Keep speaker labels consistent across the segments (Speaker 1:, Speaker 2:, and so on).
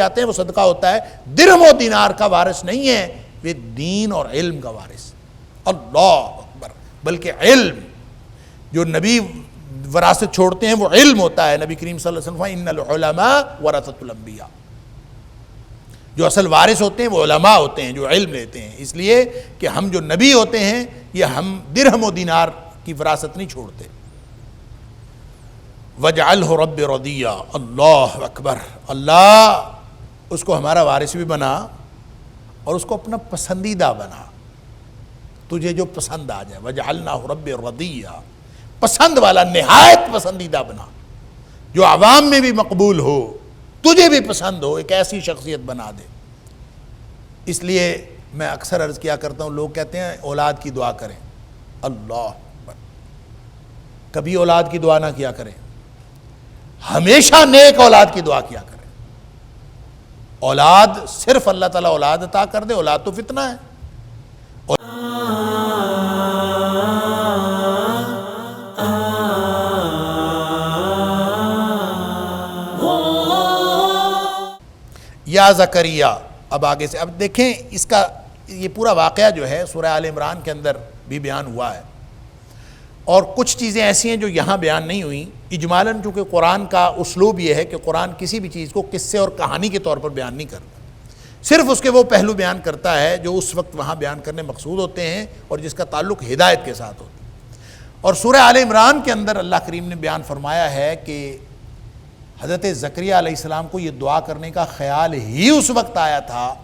Speaker 1: جاتے ہیں وہ صدقہ ہوتا ہے، درہم و دینار کا وارث نہیں ہے، وہ دین اور علم کا وارث، اللہ اکبر، بلکہ علم جو نبی وراثت چھوڑتے ہیں وہ علم ہوتا ہے۔ نبی کریم صلی اللہ علیہ وسلم ان العلماء ورثۃ الانبیاء، جو اصل وارث ہوتے ہیں وہ علماء ہوتے ہیں جو علم لیتے ہیں، اس لیے کہ ہم جو نبی ہوتے ہیں یہ ہم درہم و دینار کی وراثت نہیں چھوڑتے۔ وَاجْعَلْهُ رَبِّ رَضِيًّا، اللہ اکبر، اللہ اس کو ہمارا وارث بھی بنا اور اس کو اپنا پسندیدہ بنا، تجھے جو پسند آ جائے، وَاجْعَلْنَاهُ رَبِّ رَضِيًّا، پسند والا، نہایت پسندیدہ بنا، جو عوام میں بھی مقبول ہو، تجھے بھی پسند ہو، ایک ایسی شخصیت بنا دے۔ اس لیے میں اکثر عرض کیا کرتا ہوں، لوگ کہتے ہیں اولاد کی دعا کریں، اللہ اکبر، کبھی اولاد کی دعا نہ کیا کریں، ہمیشہ نیک اولاد کی دعا کیا کریں۔ اولاد صرف اللہ تعالیٰ اولاد عطا کر دے، اولاد تو فتنہ ہے۔ یا زکریہ، اب آگے سے اب دیکھیں اس کا یہ پورا واقعہ جو ہے سورہ آل عمران کے اندر بھی بیان ہوا ہے، اور کچھ چیزیں ایسی ہیں جو یہاں بیان نہیں ہوئیں اجمالاً، چونکہ قرآن کا اسلوب یہ ہے کہ قرآن کسی بھی چیز کو قصے اور کہانی کے طور پر بیان نہیں کرتا، صرف اس کے وہ پہلو بیان کرتا ہے جو اس وقت وہاں بیان کرنے مقصود ہوتے ہیں اور جس کا تعلق ہدایت کے ساتھ ہوتا ہے۔ اور سورہ آل عمران کے اندر اللہ کریم نے بیان فرمایا ہے کہ حضرت زکریا علیہ السلام کو یہ دعا کرنے کا خیال ہی اس وقت آیا تھا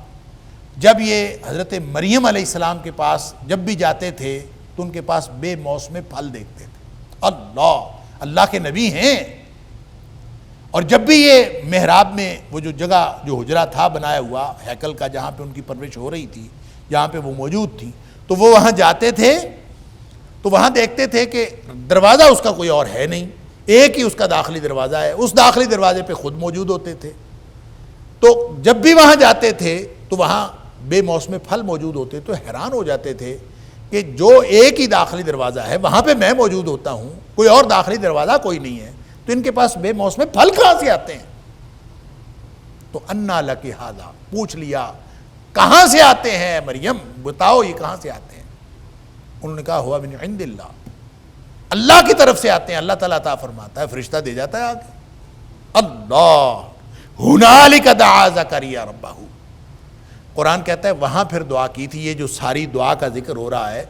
Speaker 1: جب یہ حضرت مریم علیہ السلام کے پاس جب بھی جاتے تھے تو ان کے پاس بے موسم پھل دیکھتے تھے۔ اللہ کے نبی ہیں، اور جب بھی یہ محراب میں وہ جو جگہ جو حجرہ تھا بنایا ہوا ہیکل کا جہاں پہ ان کی پرورش ہو رہی تھی، جہاں پہ وہ موجود تھی، تو وہ وہاں جاتے تھے تو وہاں دیکھتے تھے کہ دروازہ اس کا کوئی اور ہے نہیں، ایک ہی اس کا داخلی دروازہ ہے، اس داخلی دروازے پہ خود موجود ہوتے تھے۔ تو جب بھی وہاں جاتے تھے تو وہاں بے موسم پھل موجود ہوتے، تو حیران ہو جاتے تھے کہ جو ایک ہی داخلی دروازہ ہے وہاں پہ میں موجود ہوتا ہوں، کوئی اور داخلی دروازہ کوئی نہیں ہے، تو ان کے پاس بے موسم پھل کہاں سے آتے ہیں؟ تو انا لکی ھذا، پوچھ لیا کہاں سے آتے ہیں مریم، بتاؤ یہ کہاں سے آتے ہیں؟ انہوں نے کہا ہوا من عند اللہ، اللہ کی طرف سے آتے ہیں، اللہ تعالیٰ عطا فرماتا ہے، فرشتہ دے جاتا ہے آگے۔ اللہ ہنالک دعا زکریا ربہ، قرآن کہتا ہے وہاں پھر دعا کی تھی۔ یہ جو ساری دعا کا ذکر ہو رہا ہے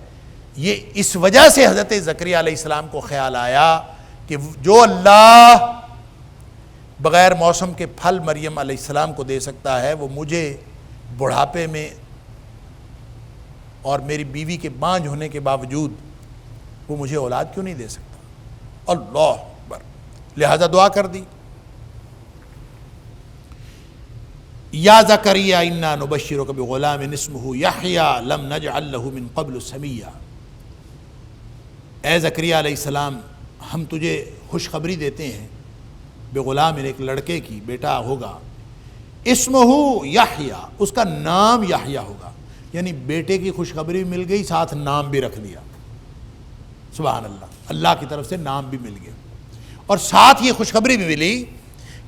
Speaker 1: یہ اس وجہ سے حضرت زکریا علیہ السلام کو خیال آیا کہ جو اللہ بغیر موسم کے پھل مریم علیہ السلام کو دے سکتا ہے، وہ مجھے بڑھاپے میں اور میری بیوی کے بانجھ ہونے کے باوجود وہ مجھے اولاد کیوں نہیں دے سکتا؟ اللہ اکبر، لہذا دعا کر دی۔ یا زکریا انا نبشرک بغلام اسمہ یحییٰ لم نجعل لہ من قبل سمیہ، اے زکریا علیہ السلام ہم تجھے خوشخبری دیتے ہیں بغلام، ایک لڑکے کی بیٹا ہوگا، اسمہ یحییٰ، اس کا نام یحییٰ ہوگا، یعنی بیٹے کی خوشخبری مل گئی، ساتھ نام بھی رکھ دیا، سبحان اللہ، اللہ کی طرف سے نام بھی مل گیا، اور ساتھ یہ خوشخبری بھی ملی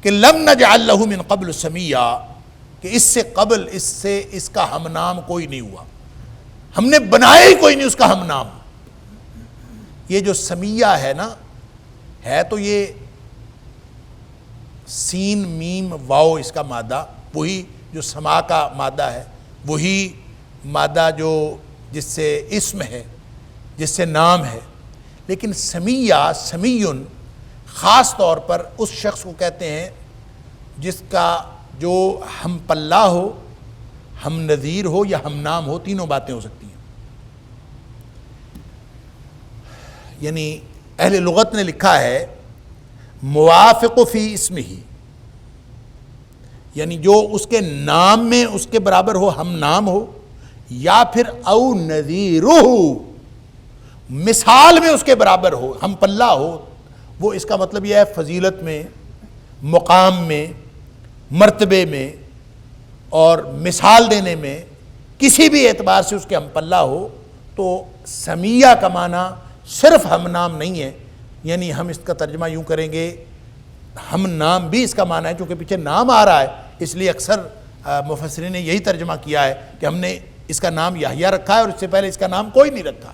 Speaker 1: کہ لم نجعل لہ من قبل سمیہ، کہ اس سے قبل اس کا ہم نام کوئی نہیں ہوا، ہم نے بنایا ہی کوئی نہیں اس کا ہم نام۔ یہ جو سمیہ ہے نا، ہے تو یہ سین میم واو اس کا مادہ، وہی جو سما کا مادہ ہے، وہی مادہ جو جس سے اسم ہے، جس سے نام ہے، لیکن سمیہ، سمیٌ خاص طور پر اس شخص کو کہتے ہیں جس کا جو ہم پلہ ہو، ہم نظیر ہو یا ہم نام ہو، تینوں باتیں ہو سکتی ہیں۔ یعنی اہل لغت نے لکھا ہے موافق فی اسمہ، یعنی جو اس کے نام میں اس کے برابر ہو، ہم نام ہو، یا پھر او نظیرہ، مثال میں اس کے برابر ہو، ہم پلہ ہو۔ وہ اس کا مطلب یہ ہے فضیلت میں، مقام میں، مرتبے میں اور مثال دینے میں، کسی بھی اعتبار سے اس کے ہم پلہ ہو۔ تو سمیہ کا معنی صرف ہم نام نہیں ہے، یعنی ہم اس کا ترجمہ یوں کریں گے، ہم نام بھی اس کا معنی ہے، چونکہ پیچھے نام آ رہا ہے، اس لیے اکثر مفسرین نے یہی ترجمہ کیا ہے کہ ہم نے اس کا نام یحییٰ رکھا ہے اور اس سے پہلے اس کا نام کوئی نہیں رکھا،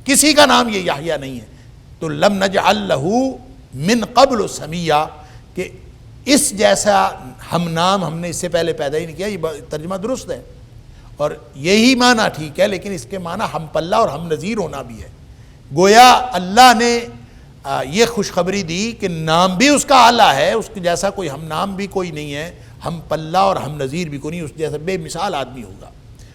Speaker 1: کسی کا نام یہ یحییٰ نہیں ہے۔ تو لم نجعل لہ من قبل سمیہ، کہ اس جیسا ہم نام ہم نے اس سے پہلے پیدا ہی نہیں کیا، یہ ترجمہ درست ہے اور یہی معنی ٹھیک ہے، لیکن اس کے معنی ہم پلہ اور ہم نظیر ہونا بھی ہے۔ گویا اللہ نے یہ خوشخبری دی کہ نام بھی اس کا اعلیٰ ہے، اس کے جیسا کوئی ہم نام بھی کوئی نہیں ہے، ہم پلہ اور ہم نظیر بھی کوئی نہیں، اس جیسا بے مثال آدمی ہوگا۔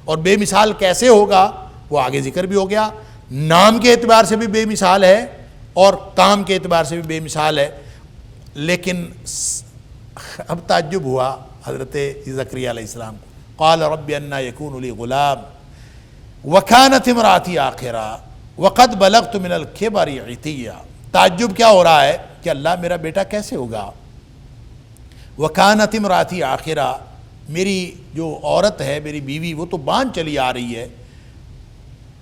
Speaker 1: اور بے مثال کیسے ہوگا وہ آگے ذکر بھی ہو گیا، نام کے اعتبار سے بھی بے مثال ہے اور کام کے اعتبار سے بھی بے مثال ہے۔ لیکن اب تعجب ہوا حضرت زکریا علیہ السلام کو، قال رب انا یکون لی غلام وکانت امراتی عاقرا وقد بلغت من الکبر عتیا۔ تعجب کیا ہو رہا ہے کہ اللہ میرا بیٹا کیسے ہوگا، وکانت امراتی عاقرا، میری جو عورت ہے میری بیوی وہ تو باندھ چلی آ رہی ہے،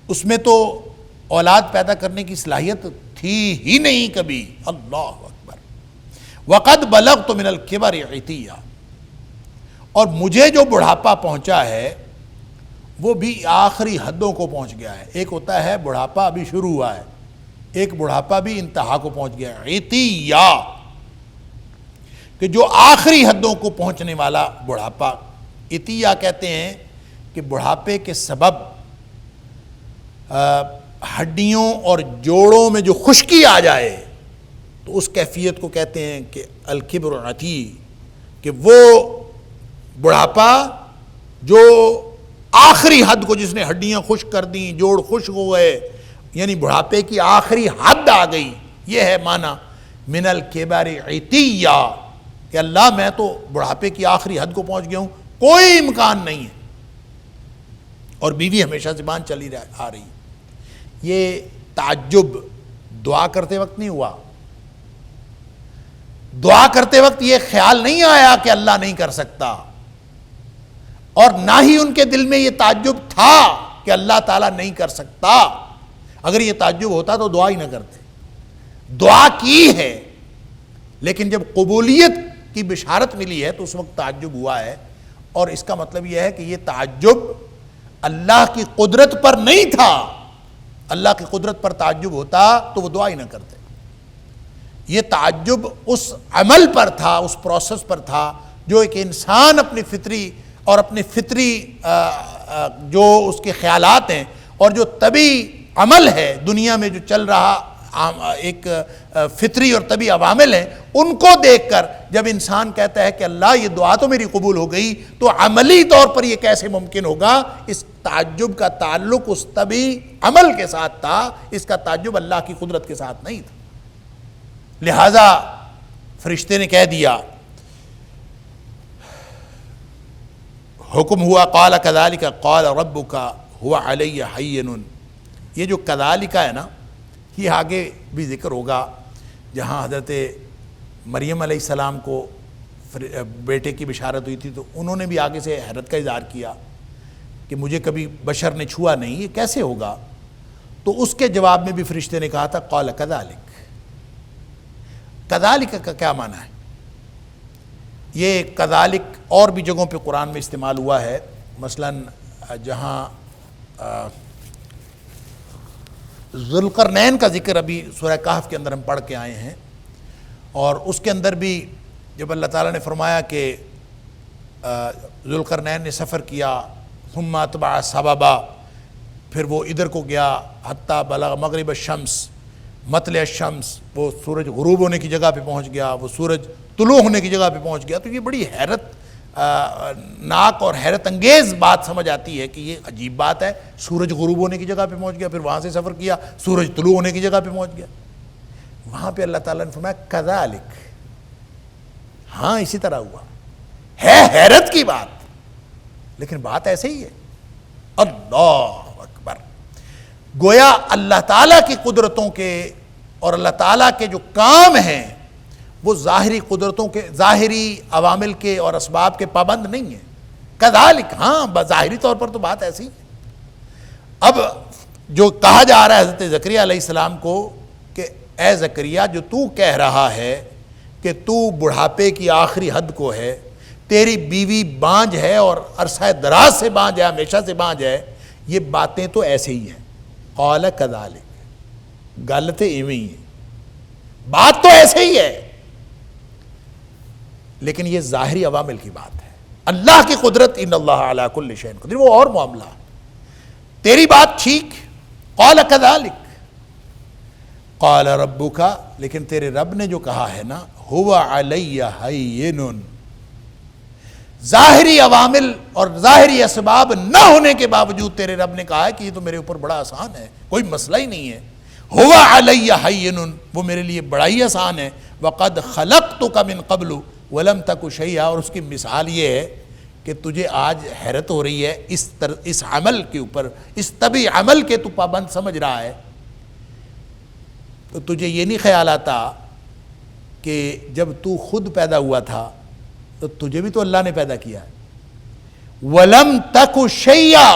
Speaker 1: اس میں تو اولاد پیدا کرنے کی صلاحیت تھی ہی نہیں کبھی، اللہ اکبر، وقد بلغت من الکبر عتیا، اور مجھے جو بڑھاپا پہنچا ہے وہ بھی آخری حدوں کو پہنچ گیا ہے۔ ایک ہوتا ہے بڑھاپا ابھی شروع ہوا ہے، ایک بڑھاپا بھی انتہا کو پہنچ گیا ہے، عتیا، کہ جو آخری حدوں کو پہنچنے والا بڑھاپا۔ عتیا کہتے ہیں کہ بڑھاپے کے سبب ہڈیوں اور جوڑوں میں جو خشکی آ جائے تو اس کیفیت کو کہتے ہیں کہ الکبر عتی، کہ وہ بڑھاپا جو آخری حد کو، جس نے ہڈیاں خشک کر دیں، جوڑ خشک ہو گئے، یعنی بڑھاپے کی آخری حد آ گئی، یہ ہے معنی من الکبر عتیا، کہ اللہ میں تو بڑھاپے کی آخری حد کو پہنچ گیا ہوں، کوئی امکان نہیں ہے۔ اور بیوی ہمیشہ زبان چلی آ رہی۔ یہ تعجب دعا کرتے وقت نہیں ہوا، دعا کرتے وقت یہ خیال نہیں آیا کہ اللہ نہیں کر سکتا، اور نہ ہی ان کے دل میں یہ تعجب تھا کہ اللہ تعالیٰ نہیں کر سکتا۔ اگر یہ تعجب ہوتا تو دعا ہی نہ کرتے، دعا کی ہے، لیکن جب قبولیت کی بشارت ملی ہے تو اس وقت تعجب ہوا ہے۔ اور اس کا مطلب یہ ہے کہ یہ تعجب اللہ کی قدرت پر نہیں تھا، اللہ کی قدرت پر تعجب ہوتا تو وہ دعا ہی نہ کرتے۔ یہ تعجب اس عمل پر تھا، اس پروسیس پر تھا جو ایک انسان اپنی فطری اور اپنے فطری جو اس کے خیالات ہیں اور جو طبی عمل ہے دنیا میں جو چل رہا ایک فطری اور طبی عوامل ہیں، ان کو دیکھ کر جب انسان کہتا ہے کہ اللہ یہ دعا تو میری قبول ہو گئی، تو عملی طور پر یہ کیسے ممکن ہوگا؟ اس تعجب کا تعلق اس طبی عمل کے ساتھ تھا، اس کا تعجب اللہ کی قدرت کے ساتھ نہیں تھا۔ لہذا فرشتے نے کہہ دیا، حکم ہوا، قال کذالک قال ربک هو علی ہین۔ یہ جو کذالک ہے نا، یہ آگے بھی ذکر ہوگا، جہاں حضرت مریم علیہ السلام کو بیٹے کی بشارت ہوئی تھی تو انہوں نے بھی آگے سے حیرت کا اظہار کیا کہ مجھے کبھی بشر نے چھوا نہیں، یہ کیسے ہوگا؟ تو اس کے جواب میں بھی فرشتے نے کہا تھا قال کذالک۔ کذالک کا کیا معنی ہے؟ یہ کذالک اور بھی جگہوں پہ قرآن میں استعمال ہوا ہے، مثلاً جہاں ذوالقرنین کا ذکر ابھی سورہ کہف کے اندر ہم پڑھ کے آئے ہیں، اور اس کے اندر بھی جب اللہ تعالیٰ نے فرمایا کہ ذوالقرنین نے سفر کیا، ثم اتبع سببا، پھر وہ ادھر کو گیا حتیٰ بلغ مغرب الشمس مطلع الشمس، وہ سورج غروب ہونے کی جگہ پہ پہنچ گیا، وہ سورج طلوع ہونے کی جگہ پہ پہنچ گیا۔ تو یہ بڑی حیرت ناک اور حیرت انگیز بات سمجھ آتی ہے کہ یہ عجیب بات ہے، سورج غروب ہونے کی جگہ پہ پہنچ گیا، پھر وہاں سے سفر کیا، سورج طلوع ہونے کی جگہ پہ پہنچ گیا۔ وہاں پہ اللہ تعالیٰ نے فرمایا کذالک، ہاں اسی طرح ہوا ہے، حیرت کی بات، لیکن بات ایسے ہی ہے۔ اللہ اکبر، گویا اللہ تعالیٰ کی قدرتوں کے اور اللہ تعالیٰ کے جو کام ہیں وہ ظاہری قدرتوں کے، ظاہری عوامل کے اور اسباب کے پابند نہیں ہیں۔ کذالک، ہاں بظاہری طور پر تو بات ایسی ہے۔ اب جو کہا جا رہا ہے حضرت زکریا علیہ السلام کو کہ اے زکریا، جو تو کہہ رہا ہے کہ تو بڑھاپے کی آخری حد کو ہے، تیری بیوی بانجھ ہے اور عرصہ دراز سے بانجھ ہے، ہمیشہ سے بانجھ ہے، یہ باتیں تو ایسے ہی ہیں۔ قال کذالک، گل تے ایویں ہی ہے، بات تو ایسے ہی ہے، لیکن یہ ظاہری عوامل کی بات ہے۔ اللہ کی قدرت، ان اللہ علی کل شیء قدیر، وہ اور معاملہ ہے۔ تیری بات ٹھیک، قال کذالک، قال ربک، لیکن تیرے رب نے جو کہا ہے نا، هو علی ہین، ظاہری عوامل اور ظاہری اسباب نہ ہونے کے باوجود تیرے رب نے کہا ہے کہ یہ تو میرے اوپر بڑا آسان ہے، کوئی مسئلہ ہی نہیں ہے۔ هو علی ہین، وہ میرے لیے بڑا ہی آسان ہے۔ وقد خلقتک من قبل ولم تک شیئا، اور اس کی مثال یہ ہے کہ تجھے آج حیرت ہو رہی ہے اس عمل کے اوپر، اس طبی عمل کے تو پابند سمجھ رہا ہے، تو تجھے یہ نہیں خیال آتا کہ جب تو خود پیدا ہوا تھا تو تجھے بھی تو اللہ نے پیدا کیا ہے۔ وَلَمْ تَكُ شَيْئًا،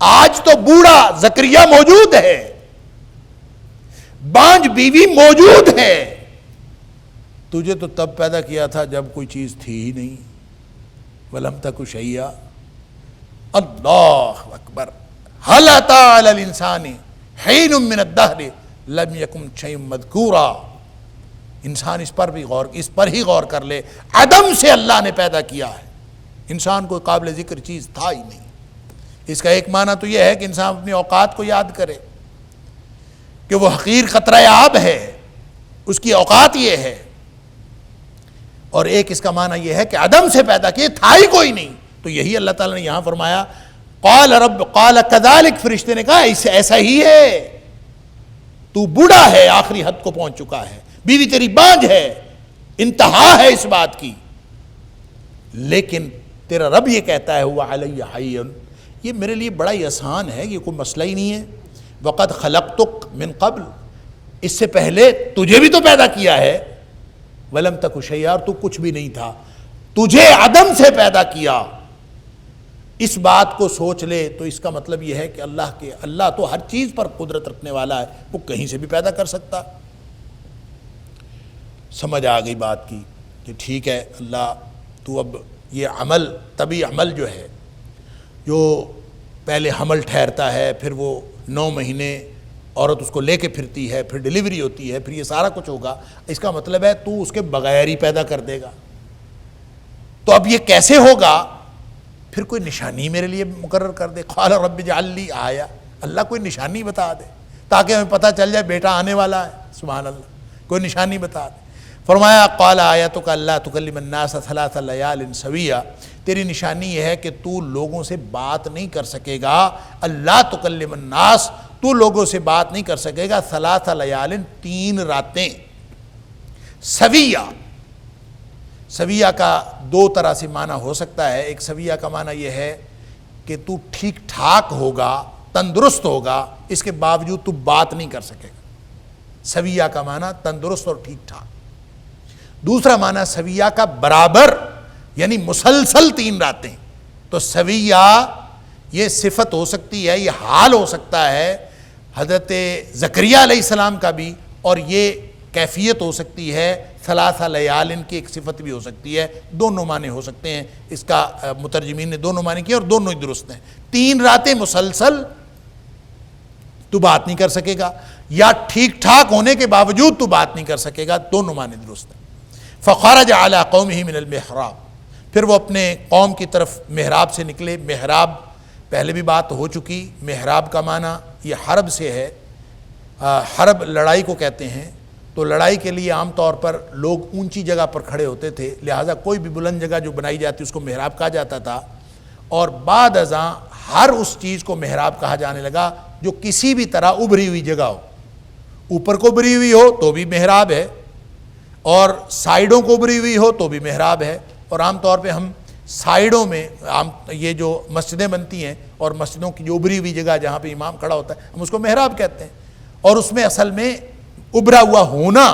Speaker 1: آج تو بوڑھا زکریا موجود ہے، بانجھ بیوی موجود ہے، تجھے تو تب پیدا کیا تھا جب کوئی چیز تھی ہی نہیں۔ وَلَمْ تَكُ شَيْئًا، اللہ اکبر۔ هَلْ أَتَىٰ عَلَى الْإِنسَانِ حِينٌ مِّنَ الدَّهْرِ لَمْ يَكُنْ شَيْءٌ مَّذْكُورًا، انسان اس پر ہی غور کر لے، عدم سے اللہ نے پیدا کیا ہے، انسان کوئی قابل ذکر چیز تھا ہی نہیں۔ اس کا ایک معنی تو یہ ہے کہ انسان اپنی اوقات کو یاد کرے کہ وہ حقیر قطرہ آب ہے، اس کی اوقات یہ ہے، اور ایک اس کا معنی یہ ہے کہ عدم سے پیدا کیا، تھا ہی کوئی نہیں۔ تو یہی اللہ تعالیٰ نے یہاں فرمایا، قال کذالک، فرشتے نے کہا ایسا ہی ہے، تو بوڑھا ہے، آخری حد کو پہنچ چکا ہے، بیوی تیری بانجھ ہے، انتہا ہے اس بات کی، لیکن تیرا رب یہ کہتا ہے ہوا علی حین، یہ میرے لیے بڑا ہی آسان ہے، یہ کوئی مسئلہ ہی نہیں ہے۔ وقد خلقتک من قبل، اس سے پہلے تجھے بھی تو پیدا کیا ہے، ولم تک شیئا، اور تو کچھ بھی نہیں تھا، تجھے عدم سے پیدا کیا۔ اس بات کو سوچ لے تو اس کا مطلب یہ ہے کہ اللہ تو ہر چیز پر قدرت رکھنے والا ہے، وہ کہیں سے بھی پیدا کر سکتا۔ سمجھ آ گئی بات کی کہ ٹھیک ہے اللہ، تو اب یہ عمل، طبی عمل جو ہے، جو پہلے حمل ٹھہرتا ہے، پھر وہ 9 مہینے عورت اس کو لے کے پھرتی ہے، پھر ڈیلیوری ہوتی ہے، پھر یہ سارا کچھ ہوگا، اس کا مطلب ہے تو اس کے بغیر ہی پیدا کر دے گا۔ تو اب یہ کیسے ہوگا؟ پھر کوئی نشانی میرے لیے مقرر کر دے۔ قال رب اجعل لی آیہ، اللہ کوئی نشانی بتا دے تاکہ ہمیں پتہ چل جائے بیٹا آنے والا ہے، سبحان اللہ، کوئی نشانی بتا دے۔ فرمایا قال آیتک اللہ تکلم الناس 3 لیال سویہ، تیری نشانی یہ ہے کہ تو لوگوں سے بات نہیں کر سکے گا، اللہ تکلم الناس، تو لوگوں سے بات نہیں کر سکے گا 3 لیال، 3 راتیں۔ سویہ، سویہ کا 2 طرح سے معنی ہو سکتا ہے۔ ایک سویہ کا معنی یہ ہے کہ تو ٹھیک ٹھاک ہوگا، تندرست ہوگا، اس کے باوجود تو بات نہیں کر سکے گا۔ سویہ کا معنی تندرست اور ٹھیک ٹھاک۔ دوسرا معنی سویہ کا برابر، یعنی مسلسل 3 راتیں۔ تو سویہ یہ صفت ہو سکتی ہے، یہ حال ہو سکتا ہے حضرت زکریا علیہ السلام کا بھی، اور یہ کیفیت ہو سکتی ہے 3 لیال کی ایک صفت بھی ہو سکتی ہے۔ دونوں معنی ہو سکتے ہیں، اس کا مترجمین نے دونوں معنی کیے اور دونوں ہی درست ہیں۔ 3 راتیں مسلسل تو بات نہیں کر سکے گا، یا ٹھیک ٹھاک ہونے کے باوجود تو بات نہیں کر سکے گا، دونوں معنی درست ہیں۔ فخرج علی قومہ من المحراب، پھر وہ اپنے قوم کی طرف محراب سے نکلے۔ محراب پہلے بھی بات ہو چکی، محراب کا معنی یہ حرب سے ہے، حرب لڑائی کو کہتے ہیں۔ تو لڑائی کے لیے عام طور پر لوگ اونچی جگہ پر کھڑے ہوتے تھے، لہٰذا کوئی بھی بلند جگہ جو بنائی جاتی اس کو محراب کہا جاتا تھا، اور بعد ازاں ہر اس چیز کو محراب کہا جانے لگا جو کسی بھی طرح ابھری ہوئی جگہ ہو، اوپر کو ابھری ہوئی ہو تو بھی محراب ہے، اور سائیڈوں کو ابھری ہوئی ہو تو بھی محراب ہے۔ اور عام طور پہ ہم سائیڈوں میں یہ جو مسجدیں بنتی ہیں اور مسجدوں کی جو ابھری ہوئی جگہ جہاں پہ امام کھڑا ہوتا ہے ہم اس کو محراب کہتے ہیں، اور اس میں اصل میں ابھرا ہوا ہونا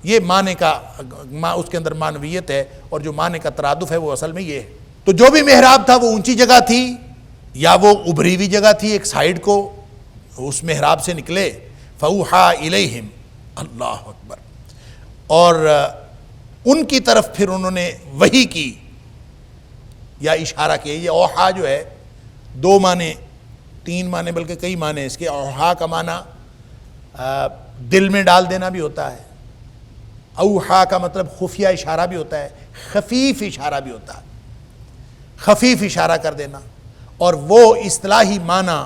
Speaker 1: یہ معنی کا، اس کے اندر معنویت ہے، اور جو معنی کا ترادف ہے وہ اصل میں یہ ہے۔ تو جو بھی محراب تھا وہ اونچی جگہ تھی یا وہ ابھری ہوئی جگہ تھی ایک سائیڈ کو، اس محراب سے نکلے۔ فَأُوحَىٰ إِلَيْهِمْ، اللہ اکبر، اور اللہ تعالیٰ نے وحی کی، اللہ تعالیٰ نے وحی کی، فَأَوْحَىٰ إِلَيْهِمْ، اللہ اکبر، اور اللہ تعالیٰ نے وحی کی، فَأَوْحَىٰ إِلَيْهِمْ، اللہ اکبر، اور ان کی طرف پھر انہوں نے وحی کی یا اشارہ کیا. یہ اوحا جو ہے دو معنی، تین معنی، بلکہ کئی معنی اس کے. اوحا کا معنی دل میں ڈال دینا بھی ہوتا ہے، اوحا کا مطلب خفیہ اشارہ بھی ہوتا ہے، خفیف اشارہ بھی ہوتا ہے، خفیف اشارہ کر دینا. اور وہ اصطلاحی معنی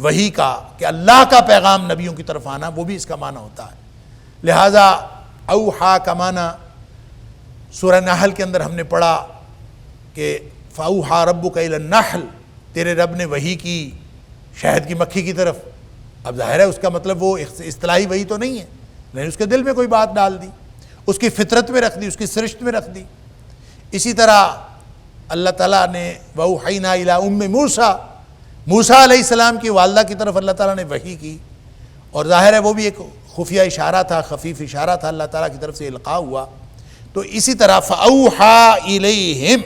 Speaker 1: وحی کا کہ اللہ کا پیغام نبیوں کی طرف آنا، وہ بھی اس کا معنی ہوتا ہے. لہذا اوحا کا معنی سورہ نحل کے اندر ہم نے پڑھا کہ فاوحا ربک الی النحل، تیرے رب نے وحی کی شہد کی مکھی کی طرف. اب ظاہر ہے اس کا مطلب وہ اصطلاحی وحی تو نہیں ہے، لیکن اس کے دل میں کوئی بات ڈال دی، اس کی فطرت میں رکھ دی، اس کی سرشت میں رکھ دی. اسی طرح اللہ تعالیٰ نے وَأَوْحَيْنَا إِلَىٰ أُمِّ مُوسَىٰ، موسیٰ علیہ السلام کی والدہ کی طرف اللہ تعالیٰ نے وحی کی، اور ظاہر ہے وہ بھی ایک خفیہ اشارہ تھا، خفیف اشارہ تھا، اللہ تعالیٰ کی طرف سے القاء ہوا. تو اسی طرح فَأَوْحَىٰ إِلَيْهِمْ،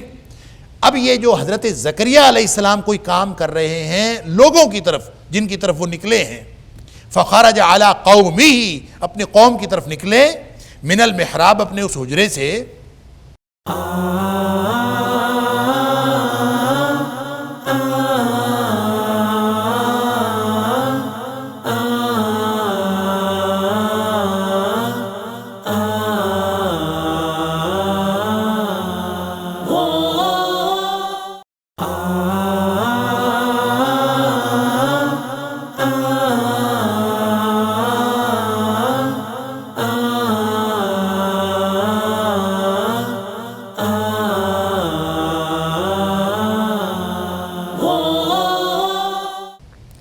Speaker 1: اب یہ جو حضرت زکریا علیہ السلام کوئی کام کر رہے ہیں لوگوں کی طرف جن کی طرف وہ نکلے ہیں، فَخَرَجَ عَلَىٰ قَوْمِهِ، اپنے قوم کی طرف نکلے، من المحراب، اپنے اس حجرے سے.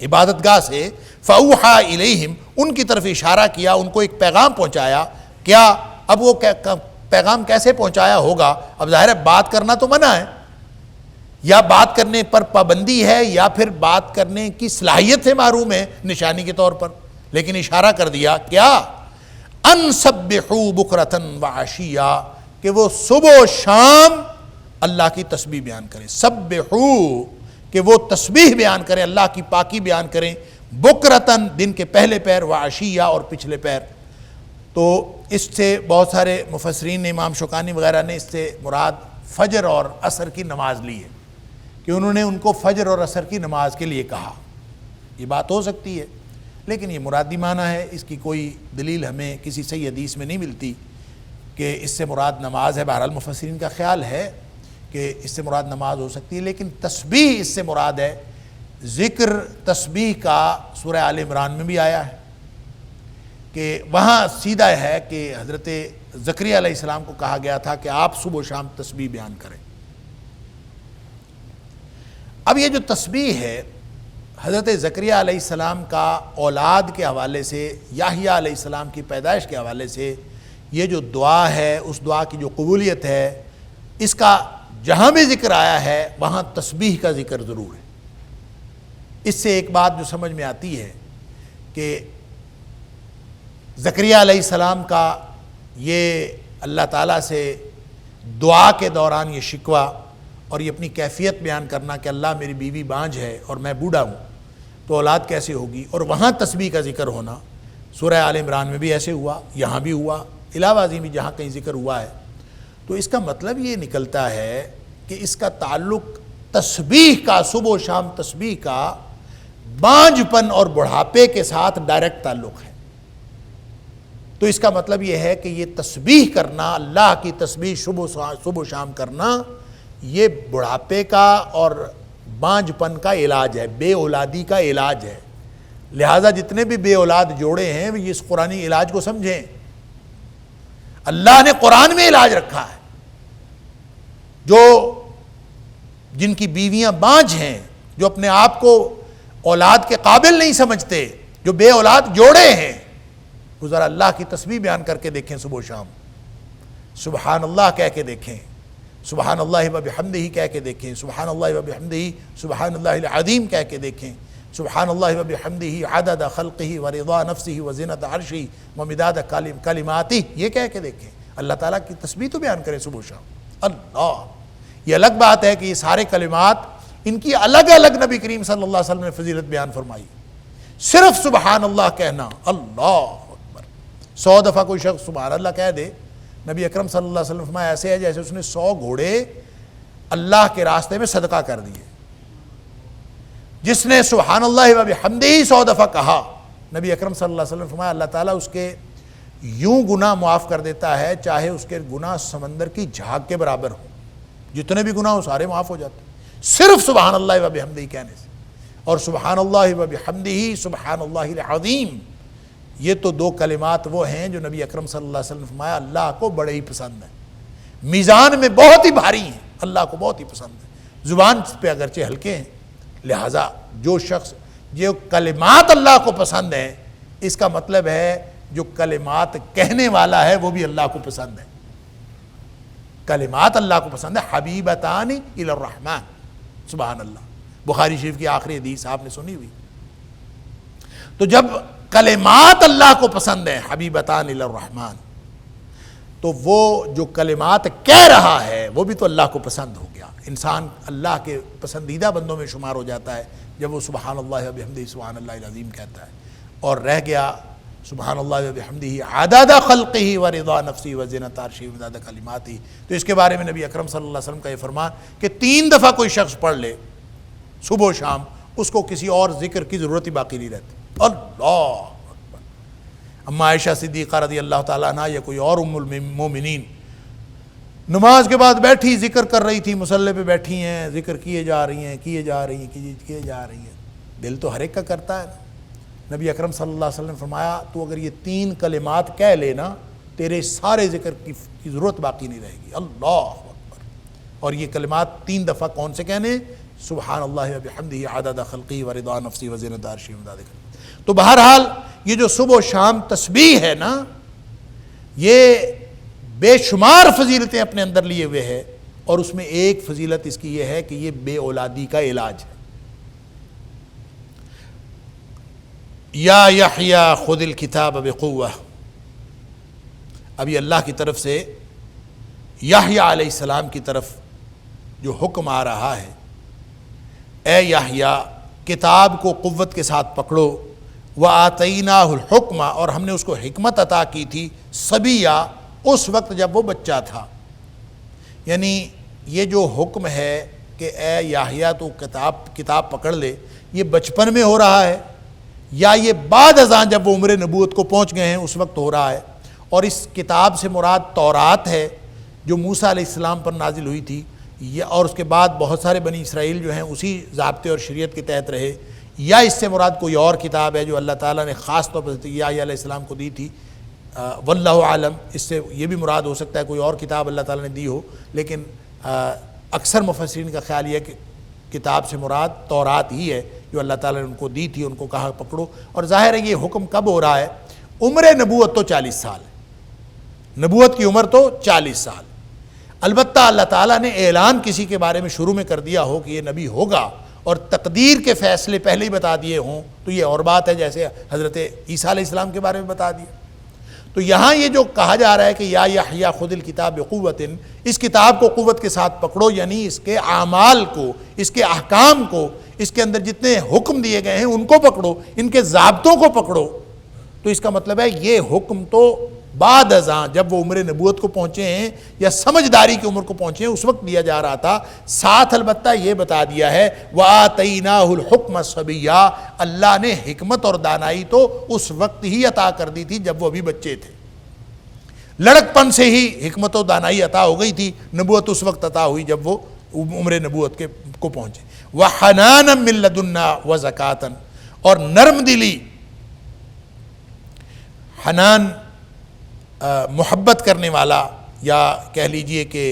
Speaker 1: عبادت گاہ سے فَأَوْحَىٰ إِلَيْهِمْ، ان کی طرف اشارہ کیا، ان کو ایک پیغام پہنچایا. کیا؟ اب وہ پیغام کیسے پہنچایا ہوگا؟ اب ظاہر ہے بات کرنا تو منع ہے، یا بات کرنے پر پابندی ہے، یا پھر بات کرنے کی صلاحیت سے محروم ہے نشانی کے طور پر، لیکن اشارہ کر دیا. کیا؟ أَن سَبِّحُوا بُكْرَةً وَعَشِيًّا، کہ وہ صبح و شام اللہ کی تسبیح بیان کریں. سبحوا، کہ وہ تسبیح بیان کریں، اللہ کی پاکی بیان کریں. بکرتن، دن کے پہلے پیر، وعشیہ، اور پچھلے پیر. تو اس سے بہت سارے مفسرین نے، امام شوکانی وغیرہ نے اس سے مراد فجر اور عصر کی نماز لی ہے، کہ انہوں نے ان کو فجر اور عصر کی نماز کے لیے کہا. یہ بات ہو سکتی ہے، لیکن یہ مرادی معنی ہے، اس کی کوئی دلیل ہمیں کسی صحیح حدیث میں نہیں ملتی کہ اس سے مراد نماز ہے. بہرحال مفسرین کا خیال ہے کہ اس سے مراد نماز ہو سکتی ہے، لیکن تسبیح اس سے مراد ہے. ذکر تسبیح کا سورہ آل عمران میں بھی آیا ہے کہ وہاں سیدھا ہے کہ حضرت زکریا علیہ السلام کو کہا گیا تھا کہ آپ صبح و شام تسبیح بیان کریں. اب یہ جو تسبیح ہے حضرت زکریا علیہ السلام کا اولاد کے حوالے سے، یحییٰ علیہ السلام کی پیدائش کے حوالے سے، یہ جو دعا ہے اس دعا کی جو قبولیت ہے، اس کا جہاں بھی ذکر آیا ہے وہاں تسبیح کا ذکر ضرور ہے. اس سے ایک بات جو سمجھ میں آتی ہے کہ زکریا علیہ السلام کا یہ اللہ تعالیٰ سے دعا کے دوران یہ شکوہ اور یہ اپنی کیفیت بیان کرنا کہ اللہ میری بیوی بانجھ ہے اور میں بوڑھا ہوں تو اولاد کیسے ہوگی، اور وہاں تسبیح کا ذکر ہونا، سورہ آل عمران میں بھی ایسے ہوا، یہاں بھی ہوا، علاوہ ازیں بھی جہاں کہیں ذکر ہوا ہے. تو اس کا مطلب یہ نکلتا ہے کہ اس کا تعلق تسبیح کا، صبح و شام تسبیح کا بانجھ پن اور بڑھاپے کے ساتھ ڈائریکٹ تعلق ہے. تو اس کا مطلب یہ ہے کہ یہ تسبیح کرنا، اللہ کی تسبیح صبح و شام کرنا، یہ بڑھاپے کا اور بانجھ پن کا علاج ہے، بے اولادی کا علاج ہے. لہٰذا جتنے بھی بے اولاد جوڑے ہیں وہ اس قرآنی علاج کو سمجھیں. اللہ نے قرآن میں علاج رکھا ہے. جو جن کی بیویاں بانجھ ہیں، جو اپنے آپ کو اولاد کے قابل نہیں سمجھتے، جو بے اولاد جوڑے ہیں، وہ ذرا اللہ کی تسبیح بیان کر کے دیکھیں صبح و شام. سبحان اللہ کہہ کے دیکھیں، سبحان اللہ و بحمدہ کہہ کے دیکھیں، سبحان اللہ و بحمدہ سبحان اللہ العظیم کہہ کے دیکھیں، سبحان اللہ و بحمدہ عدد خلقہ و رضا نفسہ و زینت عرشہ و مداد کلماتہ، یہ کہہ کے دیکھیں. اللہ تعالیٰ کی تسبیح تو بیان کریں صبح و شام. اللہ، یہ الگ بات ہے کہ یہ سارے کلمات ان کی الگ الگ نبی کریم صلی اللہ علیہ وسلم نے فضیلت بیان فرمائی. صرف سبحان اللہ کہنا، اللہ اکبر، 100 دفعہ کوئی شخص سبحان اللہ کہہ دے نبی اکرم صلی اللہ علیہ وسلم فرمایا ایسے ہے جیسے اس نے 100 گھوڑے اللہ کے راستے میں صدقہ کر دیے۔ جس نے سبحان اللہ و بحمدہ 100 دفعہ کہا، نبی اکرم صلی اللہ علیہ وسلم فرمایا اللہ تعالیٰ اس کے یوں گناہ معاف کر دیتا ہے چاہے اس کے گناہ سمندر کی جھاگ کے برابر ہوں، جتنے بھی گناہ ہو سارے معاف ہو جاتے ہیں صرف سبحان اللہ و بحمدہ کہنے سے۔ اور سبحان اللہ و بحمدہ سبحان اللہ العظیم، یہ تو 2 کلمات وہ ہیں جو نبی اکرم صلی اللہ علیہ وسلم فرمایا اللہ کو بڑے ہی پسند ہیں، میزان میں بہت ہی بھاری ہیں، اللہ کو بہت ہی پسند ہے، زبان پہ اگرچہ ہلکے ہیں۔ لہٰذا جو شخص جو کلمات اللہ کو پسند ہیں، اس کا مطلب ہے جو کلمات کہنے والا ہے وہ بھی اللہ کو پسند ہے۔ کلمات اللہ کو پسند ہے، حبیبتان الی الرحمن، سبحان اللہ، بخاری شریف کی آخری حدیث آپ نے سنی ہوئی۔ تو جب کلمات اللہ کو پسند ہیں حبیبتان الی الرحمن، تو وہ جو کلمات کہہ رہا ہے وہ بھی تو اللہ کو پسند ہو گیا۔ انسان اللہ کے پسندیدہ بندوں میں شمار ہو جاتا ہے جب وہ سبحان اللہ و بحمدہ سبحان اللہ العظیم کہتا ہے۔ اور رہ گیا سبحان اللہ و بحمدہ عدد خلقہ و رضا نفسہ و زینت عرشہ و مداد کلماتہ، تو اس کے بارے میں نبی اکرم صلی اللہ علیہ وسلم کا یہ فرمان کہ 3 دفعہ کوئی شخص پڑھ لے صبح و شام، اس کو کسی اور ذکر کی ضرورت ہی باقی نہیں رہتی۔ اللہ اکبر۔ اما عائشہ صدیقہ رضی اللہ تعالیٰ عنہ یا کوئی اور ام المومنین نماز کے بعد بیٹھی ذکر کر رہی تھی، مصلی پہ بیٹھی ہیں، ذکر کیے جا رہی ہیں، دل تو ہر ایک کا کرتا ہے نا۔ نبی اکرم صلی اللہ علیہ وسلم نے فرمایا تو اگر یہ 3 کلمات کہہ لینا تیرے سارے ذکر کی ضرورت باقی نہیں رہے گی۔ اللہ اکبر۔ اور یہ کلمات 3 دفعہ کون سے کہنے؟ سبحان اللہ و بحمدہ عدد خلقہ و رضا نفسہ و زینت عرشہ و مداد کلماتہ۔ تو بہرحال یہ جو صبح و شام تسبیح ہے نا، یہ بے شمار فضیلتیں اپنے اندر لیے ہوئے ہے، اور اس میں ایک فضیلت اس کی یہ ہے کہ یہ بے اولادی کا علاج ہے۔ یا یحییٰ خذ الکتاب بقوہ، ابھی اللہ کی طرف سے یحییٰ علیہ السلام کی طرف جو حکم آ رہا ہے، اے یحییٰ کتاب کو قوت کے ساتھ پکڑو، وآتیناہ الحکم، اور ہم نے اس کو حکمت عطا کی تھی، صبیہ، اس وقت جب وہ بچہ تھا۔ یعنی یہ جو حکم ہے کہ اے یحییٰ تو کتاب پکڑ لے، یہ بچپن میں ہو رہا ہے یا یہ بعد ازاں جب وہ عمر نبوت کو پہنچ گئے ہیں اس وقت ہو رہا ہے؟ اور اس کتاب سے مراد تورات ہے جو موسیٰ علیہ السلام پر نازل ہوئی تھی، اور اس کے بعد بہت سارے بنی اسرائیل جو ہیں اسی ضابطے اور شریعت کے تحت رہے، یا اس سے مراد کوئی اور کتاب ہے جو اللہ تعالیٰ نے خاص طور پر یحییٰ علیہ السلام کو دی تھی، واللہ عالم۔ اس سے یہ بھی مراد ہو سکتا ہے کوئی اور کتاب اللہ تعالیٰ نے دی ہو، لیکن اکثر مفسرین کا خیال یہ ہے کہ کتاب سے مراد تورات ہی ہے جو اللہ تعالیٰ نے ان کو دی تھی، ان کو کہا پکڑو۔ اور ظاہر ہے یہ حکم کب ہو رہا ہے؟ عمر نبوت تو 40 سال ہے، نبوت کی عمر تو 40 سال۔ البتہ اللہ تعالیٰ نے اعلان کسی کے بارے میں شروع میں کر دیا ہو کہ یہ نبی ہوگا، اور تقدیر کے فیصلے پہلے ہی بتا دیے ہوں تو یہ اور بات ہے، جیسے حضرت عیسیٰ علیہ السلام کے بارے میں بتا دیا۔ تو یہاں یہ جو کہا جا رہا ہے کہ یا یحییٰ خذ الکتاب بقوۃ، اس کتاب کو قوت کے ساتھ پکڑو، یعنی اس کے اعمال کو، اس کے احکام کو، اس کے اندر جتنے حکم دیے گئے ہیں ان کو پکڑو، ان کے ضابطوں کو پکڑو۔ تو اس کا مطلب ہے یہ حکم تو بعد ازاں جب وہ عمر نبوت کو پہنچے ہیں یا سمجھداری کی عمر کو پہنچے ہیں اس وقت دیا جا رہا تھا، ساتھ البتہ یہ بتا دیا ہے وَآتَيْنَاهُ الْحُكْمَ صَبِيًّا، اللہ نے حکمت اور دانائی تو اس وقت ہی عطا کر دی تھی جب وہ ابھی بچے تھے، لڑک پن سے ہی حکمت و دانائی عطا ہو گئی تھی، نبوت اس وقت عطا ہوئی جب وہ عمر نبوت کو پہنچے۔ وَحَنَانًا مِن لَدُنَّا وَزَكَاةً، اور نرم دلی، حنان محبت کرنے والا، یا کہہ لیجئے کہ